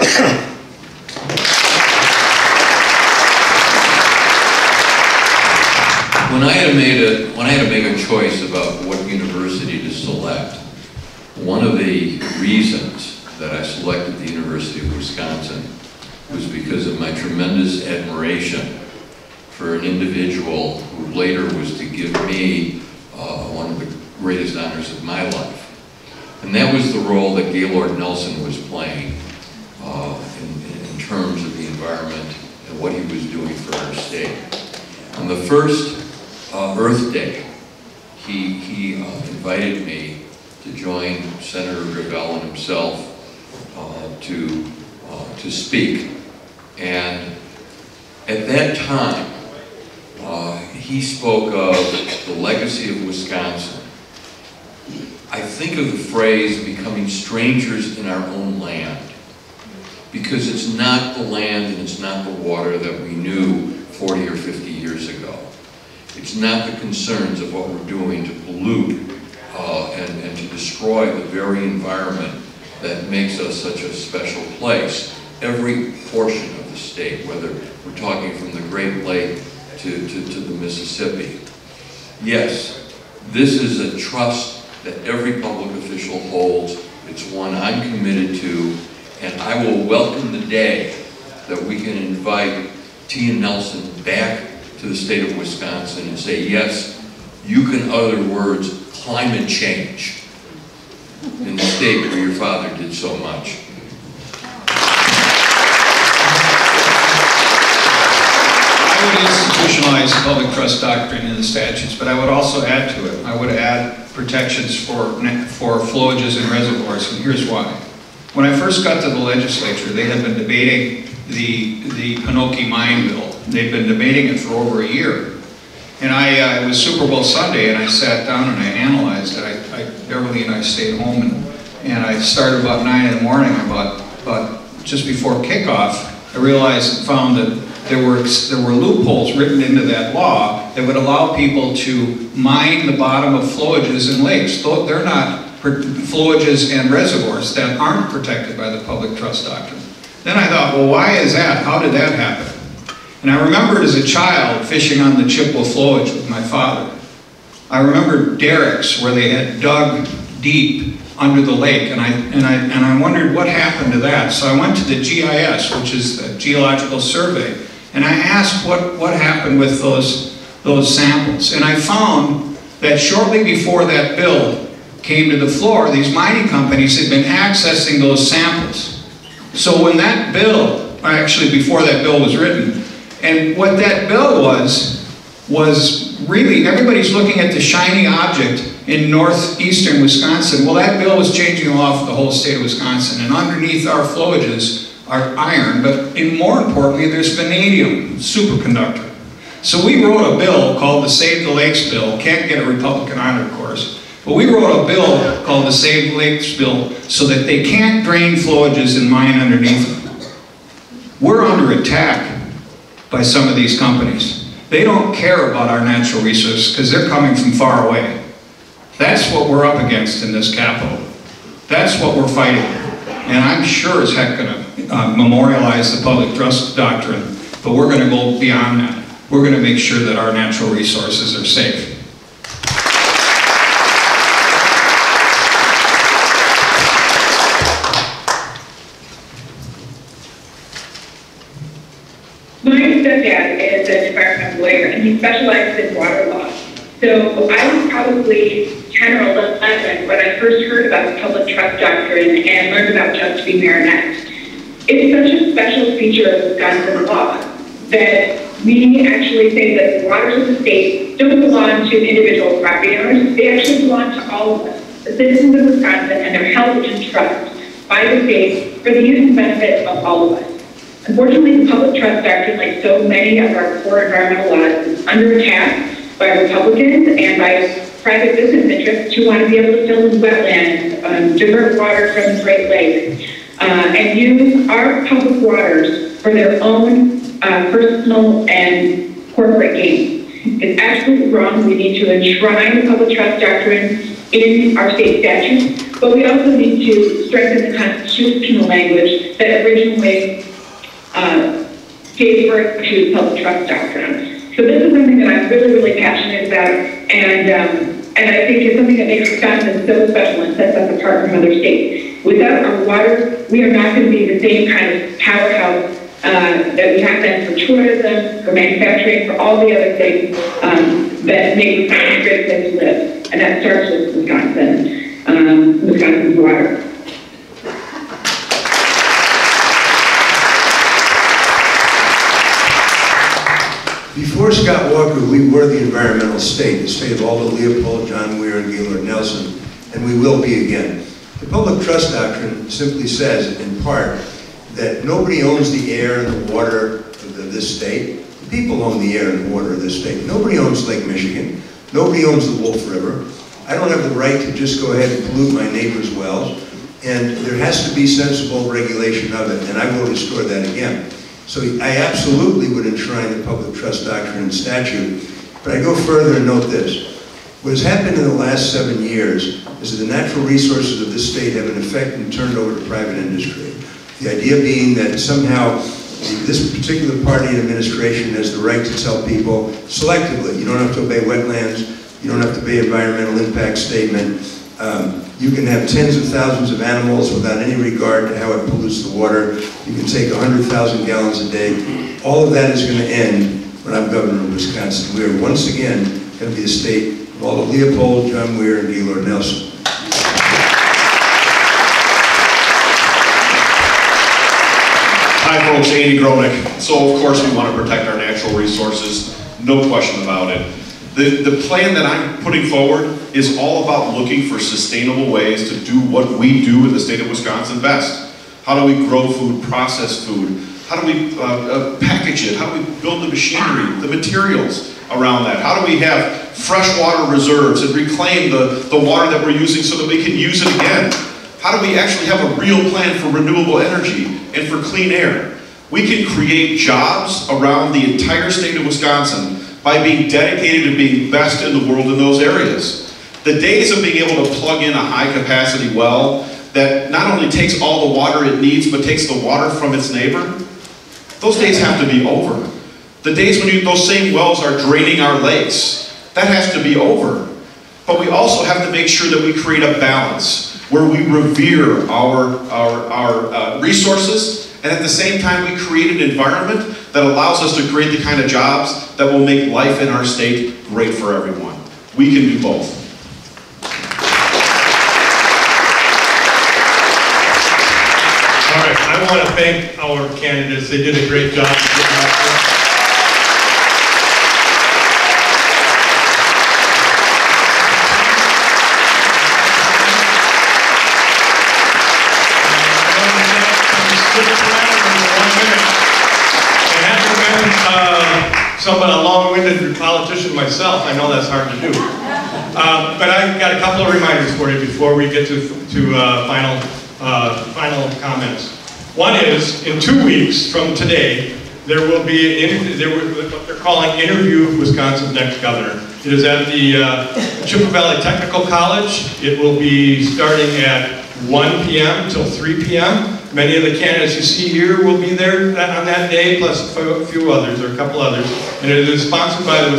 When I had to make a choice about what university to select, one of the reasons that I selected the University of Wisconsin was because of my tremendous admiration for an individual who later was to give me one of the greatest honors of my life. And that was the role that Gaylord Nelson was playing in terms of the environment and what he was doing for our state. On the first Earth Day, he invited me to join Senator Gravel and himself to speak. And at that time, he spoke of the legacy of Wisconsin. I think of the phrase becoming strangers in our own land, because it's not the land and it's not the water that we knew 40 or 50 years ago. It's not the concerns of what we're doing to pollute and to destroy the very environment that makes us such a special place. Every portion of the state, whether we're talking from the Great Lake to the Mississippi. Yes, this is a trust that every public official holds. It's one I'm committed to, and I will welcome the day that we can invite Tia Nelson back to the state of Wisconsin and say, yes, you can utter words, climate change, in the state where your father did so much. I would institutionalize the public trust doctrine in the statutes, but I would also add to it. I would add protections for flowages and reservoirs, and here's why. When I first got to the legislature, they had been debating the Pinokie mine bill. They'd been debating it for over a year. And it was Super Bowl Sunday, and I sat down and I analyzed it. Beverly and I stayed home, and I started about 9 in the morning. About just before kickoff, I realized and found that there were loopholes written into that law that would allow people to mine the bottom of flowages and lakes. They're not flowages and reservoirs that aren't protected by the public trust doctrine. Then I thought, well, why is that? How did that happen? And I remembered as a child fishing on the Chippewa flowage with my father. I remember derricks where they had dug deep under the lake, and I wondered what happened to that. So I went to the GIS, which is the Geological Survey, and I asked what happened with those samples. And I found that shortly before that bill came to the floor, these mining companies had been accessing those samples. So when that bill, actually before that bill was written, and what that bill was really, everybody's looking at the shiny object in northeastern Wisconsin. Well, that bill was changing the law for the whole state of Wisconsin, and underneath our flowages are iron, but more importantly, there's vanadium, superconductor. So we wrote a bill called the Save the Lakes Bill. Can't get a Republican on it, of course. But we wrote a bill called the Save the Lakes Bill so that they can't drain flowages and mine underneath them. We're under attack by some of these companies. They don't care about our natural resources because they're coming from far away. That's what we're up against in this Capitol. That's what we're fighting. And I'm sure as heck going to memorialize the public trust doctrine, but we're going to go beyond that. We're going to make sure that our natural resources are safe. My stepdad is an environmental lawyer, and he specializes in water law. So I was probably 10 or 11 when I first heard about the public trust doctrine and learned about Just B. Marinette. It's such a special feature of Wisconsin law that we actually say that the waters of the state don't belong to individual property owners. They actually belong to all of us, the citizens of Wisconsin, and they're held in trust by the state for the use and benefit of all of us. Unfortunately, the public trust doctrine, like so many of our core environmental laws, is under attack by Republicans and by private business interests who want to be able to fill in wetlands, divert water from the Great Lakes, and use our public waters for their own personal and corporate gain. It's absolutely wrong. We need to enshrine the public trust doctrine in our state statutes, but we also need to strengthen the constitutional language that originally gave birth to the public trust doctrine. So this is something that I'm really, really passionate about, and I think it's something that makes Wisconsin so special and sets us apart from other states. Without our water, we are not going to be the same kind of powerhouse that we have been for tourism, for manufacturing, for all the other things that make Wisconsin a great place to live. And that starts with Wisconsin's water. Before Scott Walker, we were the environmental state, the state of Aldo Leopold, John Muir, and Gaylord Nelson, and we will be again. The public trust doctrine simply says, in part, that nobody owns the air and the water of this state. The people own the air and the water of this state. Nobody owns Lake Michigan. Nobody owns the Wolf River. I don't have the right to just go ahead and pollute my neighbor's wells, and there has to be sensible regulation of it, and I will restore that again. So I absolutely would enshrine the public trust doctrine in statute, but I go further and note this. What has happened in the last 7 years is that the natural resources of this state have in effect been turned over to private industry. The idea being that somehow this particular party and administration has the right to tell people selectively, you don't have to obey wetlands, you don't have to obey environmental impact statement, you can have tens of thousands of animals without any regard to how it pollutes the water. You can take 100,000 gallons a day. All of that is going to end when I'm governor of Wisconsin. We are once again going to be the state of Aldo Leopold, John Muir, and Gaylord Nelson. Hi folks, Andy Gronick. So of course we want to protect our natural resources, no question about it. The plan that I'm putting forward is all about looking for sustainable ways to do what we do in the state of Wisconsin best. How do we grow food, process food? How do we package it? How do we build the machinery, the materials around that? How do we have freshwater reserves and reclaim the water that we're using so that we can use it again? How do we actually have a real plan for renewable energy and for clean air? We can create jobs around the entire state of Wisconsin by being dedicated to being best in the world in those areas. The days of being able to plug in a high-capacity well that not only takes all the water it needs, but takes the water from its neighbor, those days have to be over. The days when those same wells are draining our lakes, that has to be over. But we also have to make sure that we create a balance where we revere our resources, and at the same time we create an environment that allows us to create the kind of jobs that will make life in our state great for everyone. We can do both. All right, I want to thank our candidates. They did a great job. Somewhat a long-winded politician myself, I know that's hard to do. But I've got a couple of reminders for you before we get to final comments. One is, in 2 weeks from today, there will be what they're calling Interview with Wisconsin's Next Governor. It is at the Chippewa Valley Technical College. It will be starting at 1 p.m. till 3 p.m. Many of the candidates you see here will be there on that day, plus a few others, or a couple others. And it is sponsored by the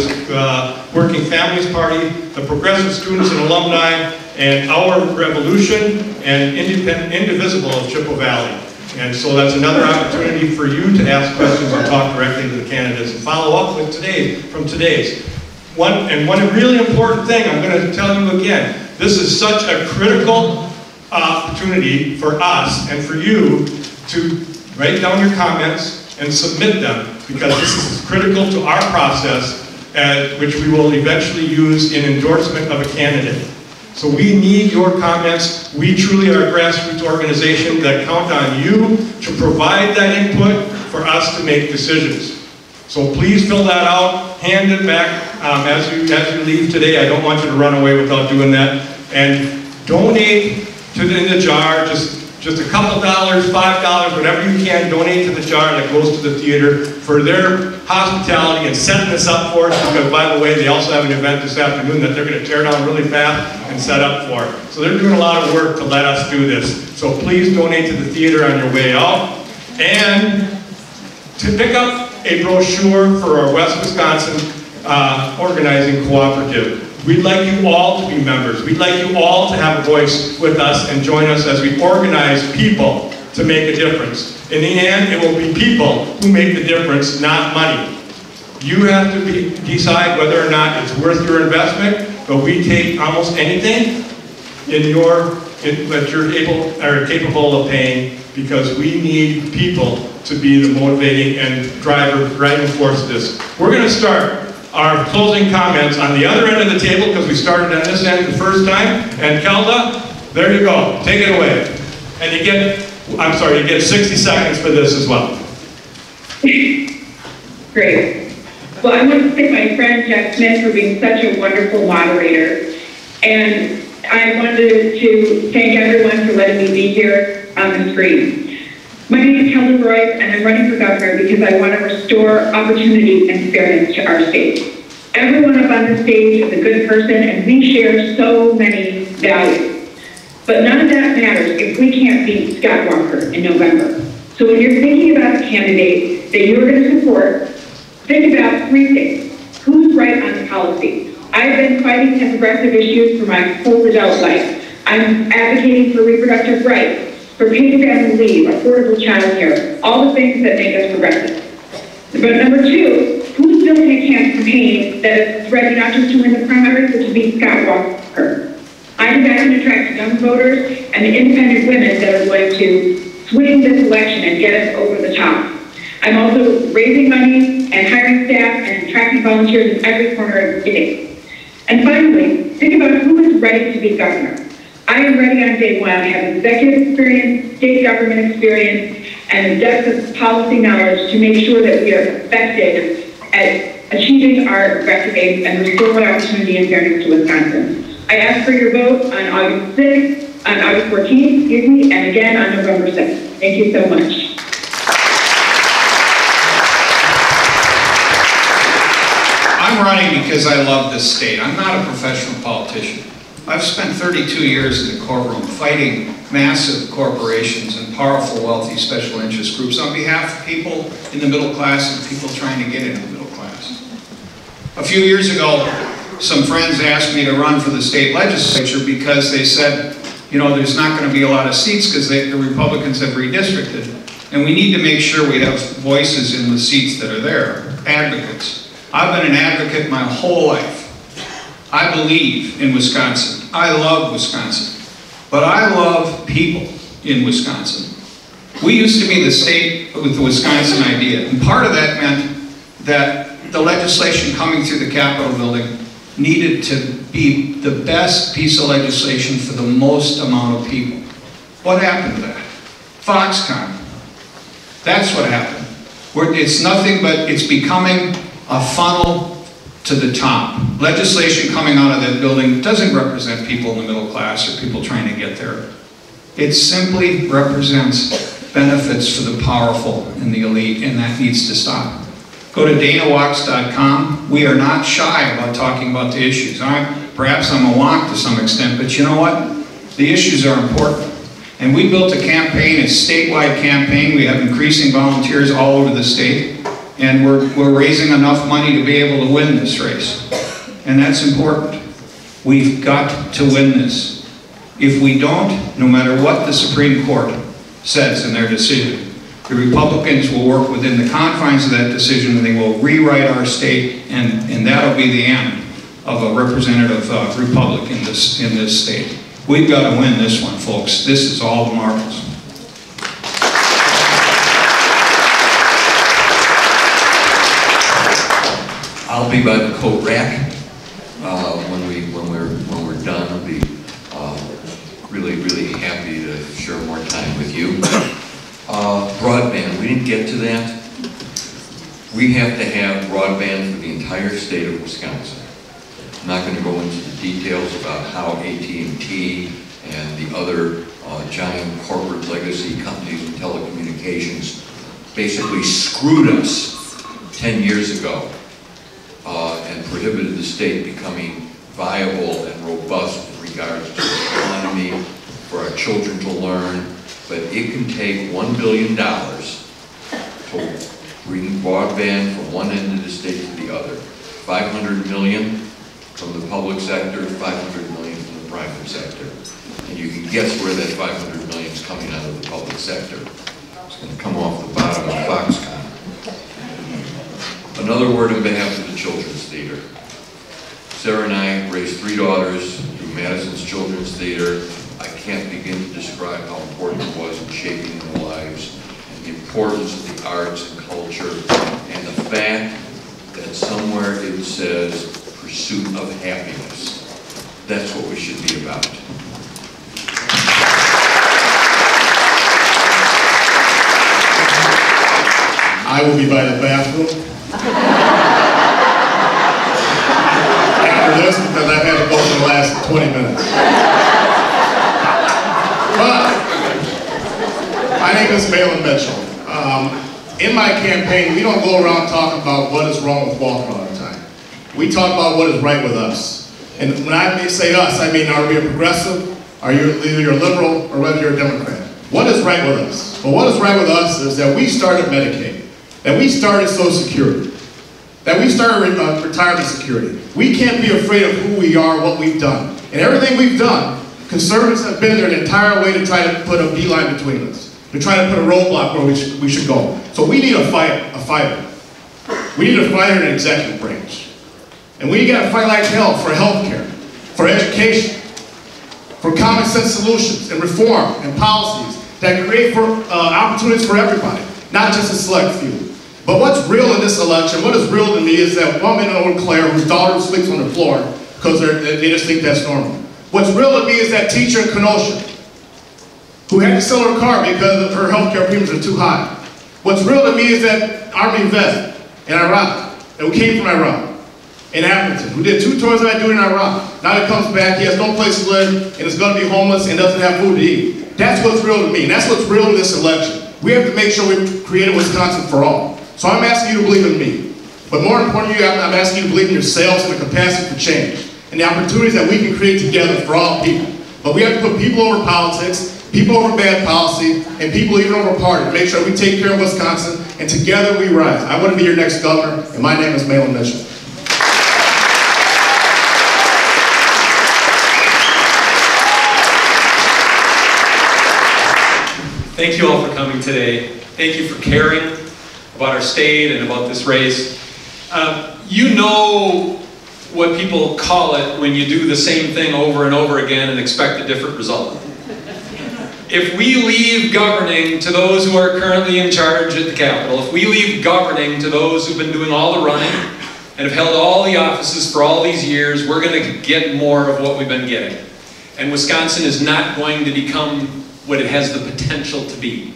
Working Families Party, the Progressive Students and Alumni, and Our Revolution, and Indivisible of Chippewa Valley. And so that's another opportunity for you to ask questions and talk directly to the candidates and follow up with today's. One really important thing I'm going to tell you again, this is such a critical opportunity for us and for you to write down your comments and submit them, because this is critical to our process, which we will eventually use in endorsement of a candidate. So we need your comments. We truly are a grassroots organization that count on you to provide that input for us to make decisions. So please fill that out, hand it back as you leave today. I don't want you to run away without doing that. And donate in the jar, just a couple dollars, $5, whatever you can, donate to the jar that goes to the theater for their hospitality and setting this up for us, because by the way, they also have an event this afternoon that they're going to tear down really fast and set up for it. So they're doing a lot of work to let us do this. So please donate to the theater on your way out. And to pick up a brochure for our West Wisconsin organizing cooperative. We'd like you all to be members. We'd like you all to have a voice with us and join us as we organize people to make a difference. In the end, it will be people who make the difference, not money. You have to decide whether or not it's worth your investment, but we take almost anything that you're capable of paying, because we need people to be the motivating and driving force of this. We're going to start our closing comments on the other end of the table, because we started on this end the first time. And Kelda, there you go. Take it away. And you get 60 seconds for this as well. Great. Well, I want to thank my friend Jeff Smith for being such a wonderful moderator. And I wanted to thank everyone for letting me be here on the screen. My name is Kelda Royce, and I'm running for governor because I want to restore opportunity and fairness to our state. Everyone up on the stage is a good person, and we share so many values. But none of that matters if we can't beat Scott Walker in November. So when you're thinking about the candidate that you're going to support, think about three things. Who's right on the policy? I've been fighting progressive issues for my whole adult life. I'm advocating for reproductive rights, for paid family leave, affordable child care, all the things that make us progressive. But number two, who's building a campaign that is ready not just to win the primary, but to beat Scott Walker? I'm back to attract young voters and the independent women that are going to swing this election and get us over the top. I'm also raising money and hiring staff and attracting volunteers in every corner of the state. And finally, think about who is ready to be governor. I am ready on day one. I have executive experience, state government experience, and the depth of policy knowledge to make sure that we are effective at achieving our objective aims and restore opportunity and fairness to Wisconsin. I ask for your vote on August 6th, on August 14th, and again on November 6th. Thank you so much. I'm running because I love this state. I'm not a professional politician. I've spent 32 years in the courtroom fighting massive corporations and powerful, wealthy special interest groups on behalf of people in the middle class and people trying to get into the middle class. A few years ago, some friends asked me to run for the state legislature because they said, you know, there's not going to be a lot of seats because the Republicans have redistricted, and we need to make sure we have voices in the seats that are there, advocates. I've been an advocate my whole life. I believe in Wisconsin. I love Wisconsin. But I love people in Wisconsin. We used to be the state with the Wisconsin idea, and part of that meant that the legislation coming through the Capitol building needed to be the best piece of legislation for the most amount of people. What happened to that? Foxconn. That's what happened. It's nothing but it's becoming a funnel to the top. Legislation coming out of that building doesn't represent people in the middle class or people trying to get there. It simply represents benefits for the powerful and the elite, and that needs to stop. Go to danawalks.com. We are not shy about talking about the issues. Perhaps I'm a wonk to some extent, but you know what? The issues are important. And we built a campaign, a statewide campaign. We have increasing volunteers all over the state. And we're raising enough money to be able to win this race. And that's important. We've got to win this. If we don't, no matter what the Supreme Court says in their decision, the Republicans will work within the confines of that decision, and they will rewrite our state, and that'll be the end of a representative republic in this state. We've got to win this one, folks. This is all the marbles. I'll be by the coat rack when we're done. I'll be really happy to share more time with you. Broadband, we didn't get to that. We have to have broadband for the entire state of Wisconsin. I'm not going to go into the details about how AT&T and the other giant corporate legacy companies in telecommunications basically screwed us 10 years ago and prohibited the state becoming viable and robust in regards to the economy, for our children to learn. But it can take $1 billion to bring broadband from one end of the state to the other. 500 million from the public sector, 500 million from the private sector. And you can guess where that 500 million is coming out of the public sector. It's going to come off the bottom of Foxconn. Another word on behalf of the Children's Theater. Sarah and I raised 3 daughters through Madison's Children's Theater. I can't begin to describe how important it was in shaping their lives, and the importance of the arts and culture, and the fact that somewhere it says pursuit of happiness. That's what we should be about. I will be by the bathroom after this because I've had to go for the last 20 minutes. But my name is Malin Mitchell. In my campaign, we don't go around talking about what is wrong with Walker all the time. We talk about what is right with us. And when I say us, I mean, are we a progressive? Are you either a liberal or whether you're a Democrat? What is right with us? Well, what is right with us is that we started Medicaid, that we started Social Security, that we started retirement security. We can't be afraid of who we are, what we've done. And everything we've done, conservatives have been there the entire way to try to put a beeline between us, to try to put a roadblock where we should go. So we need a fighter. We need a fighter in the executive branch. And we got to fight like hell for health care, for education, for common sense solutions and reform and policies that create opportunities for everybody, not just a select few. But what's real in this election, what is real to me is that woman in Eau Claire whose daughter sleeps on the floor because they just think that's normal. What's real to me is that teacher in Kenosha who had to sell her car because her health care premiums are too high. What's real to me is that Army vet in Iraq, who came from Iraq, in Appleton, who did 2 tours of that dude in Iraq. Now he comes back, he has no place to live, and is going to be homeless and doesn't have food to eat. That's what's real to me, and that's what's real in this election. We have to make sure we create a Wisconsin for all. So I'm asking you to believe in me. But more importantly, I'm asking you to believe in yourselves and the capacity for change, and the opportunities that we can create together for all people. But we have to put people over politics, people over bad policy, and people even over party to make sure we take care of Wisconsin, and together we rise. I want to be your next governor, and my name is Malin Mitchell. Thank you all for coming today. Thank you for caring about our state and about this race. You know what people call it when you do the same thing over and over again and expect a different result. If we leave governing to those who are currently in charge at the Capitol, if we leave governing to those who've been doing all the running and have held all the offices for all these years, we're going to get more of what we've been getting. And Wisconsin is not going to become what it has the potential to be.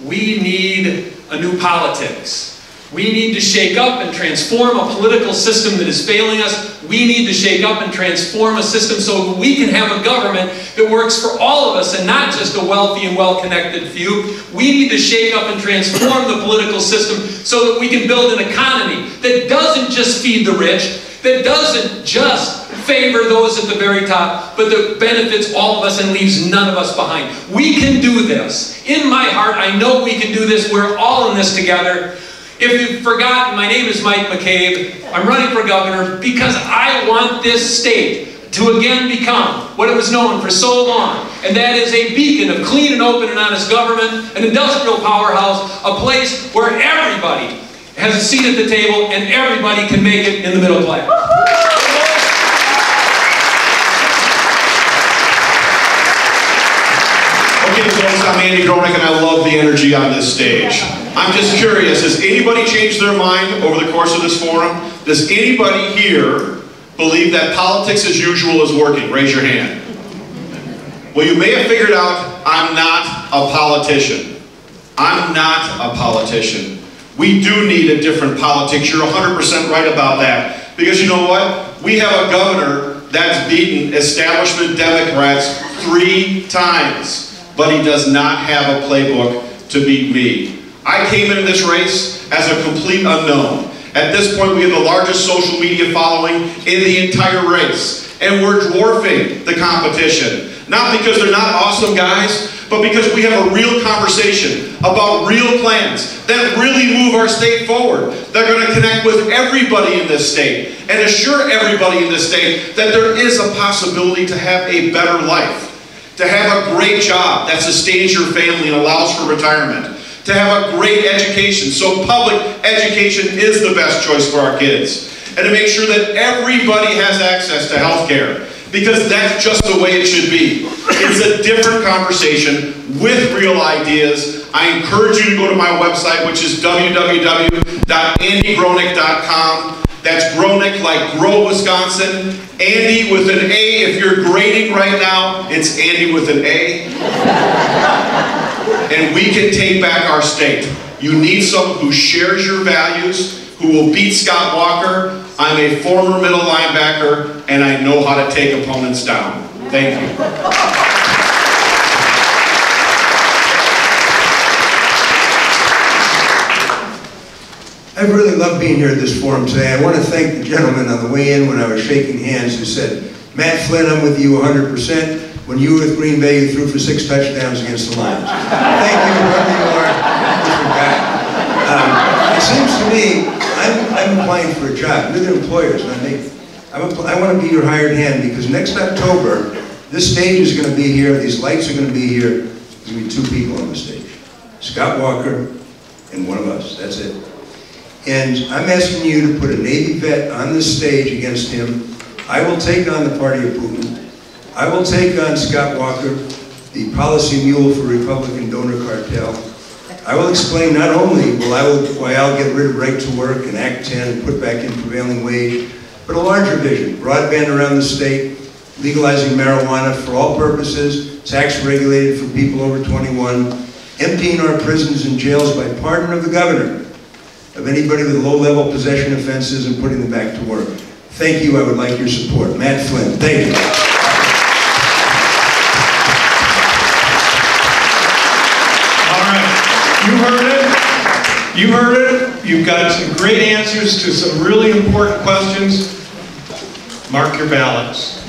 We need a new politics. We need to shake up and transform a political system that is failing us. We need to shake up and transform a system so that we can have a government that works for all of us and not just a wealthy and well-connected few. We need to shake up and transform the political system so that we can build an economy that doesn't just feed the rich, that doesn't just favor those at the very top, but that benefits all of us and leaves none of us behind. We can do this. In my heart, I know we can do this. We're all in this together. If you've forgotten, my name is Mike McCabe. I'm running for governor because I want this state to again become what it was known for so long, and that is a beacon of clean and open and honest government, an industrial powerhouse, a place where everybody has a seat at the table and everybody can make it in the middle class. Okay, folks, I'm Andy Gronick, and I love the energy on this stage. I'm just curious, has anybody changed their mind over the course of this forum? Does anybody here believe that politics as usual is working? Raise your hand. Well, you may have figured out I'm not a politician. I'm not a politician. We do need a different politics. You're 100% right about that. Because you know what? We have a governor that's beaten establishment Democrats 3 times, but he does not have a playbook to beat me. I came into this race as a complete unknown. At this point, we have the largest social media following in the entire race, and we're dwarfing the competition. Not because they're not awesome guys, but because we have a real conversation about real plans that really move our state forward. They're going to connect with everybody in this state and assure everybody in this state that there is a possibility to have a better life, to have a great job that sustains your family and allows for retirement, to have a great education, so public education is the best choice for our kids, and to make sure that everybody has access to health care, because that's just the way it should be. It's a different conversation with real ideas. I encourage you to go to my website, which is www.andygronick.com. That's Gronick like grow, Wisconsin. Andy with an A. If you're grading right now, it's Andy with an A. And we can take back our state. You need someone who shares your values, who will beat Scott Walker. I'm a former middle linebacker, and I know how to take opponents down. Thank you. I've really loved being here at this forum today. I want to thank the gentleman on the way in when I was shaking hands who said, Matt Flynn, I'm with you 100%. When you were with Green Bay, you threw for 6 touchdowns against the Lions. Thank you, whoever you are, Mr. Guy. It seems to me, I'm applying for a job. You're the employers, not me. I want to be your hired hand because next October, this stage is going to be here, these lights are going to be here. There's going to be 2 people on the stage. Scott Walker and one of us, that's it. And I'm asking you to put a Navy vet on this stage against him. I will take on the party of Putin. I will take on Scott Walker, the policy mule for Republican donor cartel. I will explain not only why I'll get rid of right to work and Act 10 and put back in prevailing wage, but a larger vision, broadband around the state, legalizing marijuana for all purposes, tax regulated for people over 21, emptying our prisons and jails by pardon of the governor of anybody with low-level possession offenses and putting them back to work. Thank you, I would like your support. Matt Flynn, thank you. You heard it. You've got some great answers to some really important questions. Mark your ballots.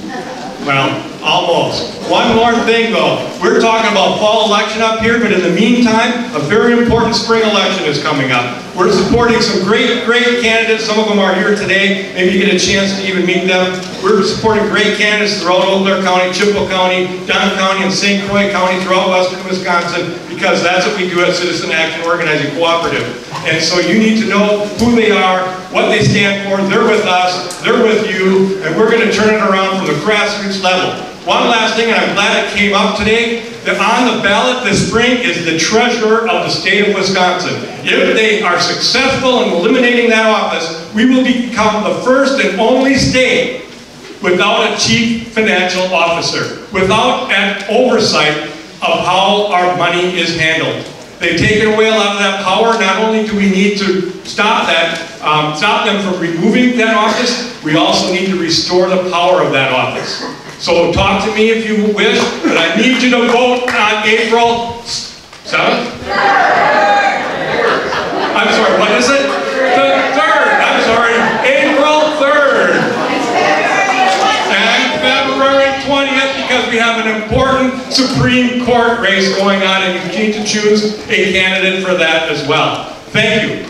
Well, almost. One more thing though. We're talking about fall election up here, but in the meantime, a very important spring election is coming up. We're supporting some great candidates. Some of them are here today. Maybe you get a chance to even meet them. We're supporting great candidates throughout Eau Claire County, Chippewa County, Dunn County, and St. Croix County throughout western Wisconsin, because that's what we do at Citizen Action Organizing Cooperative. And so you need to know who they are, what they stand for. They're with us, they're with you, and we're going to turn it around from the grassroots level. One last thing, and I'm glad it came up today, that on the ballot this spring is the treasurer of the state of Wisconsin. If they are successful in eliminating that office, we will become the first and only state without a chief financial officer, without an oversight of how our money is handled. They've taken away a lot of that power. Not only do we need to stop that, stop them from removing that office, we also need to restore the power of that office. So talk to me if you wish, but I need you to vote on April 7th? I'm sorry, what is it? The 3rd, I'm sorry, April 3rd. And February 20th, because we have an important Supreme Court race going on and you need to choose a candidate for that as well. Thank you.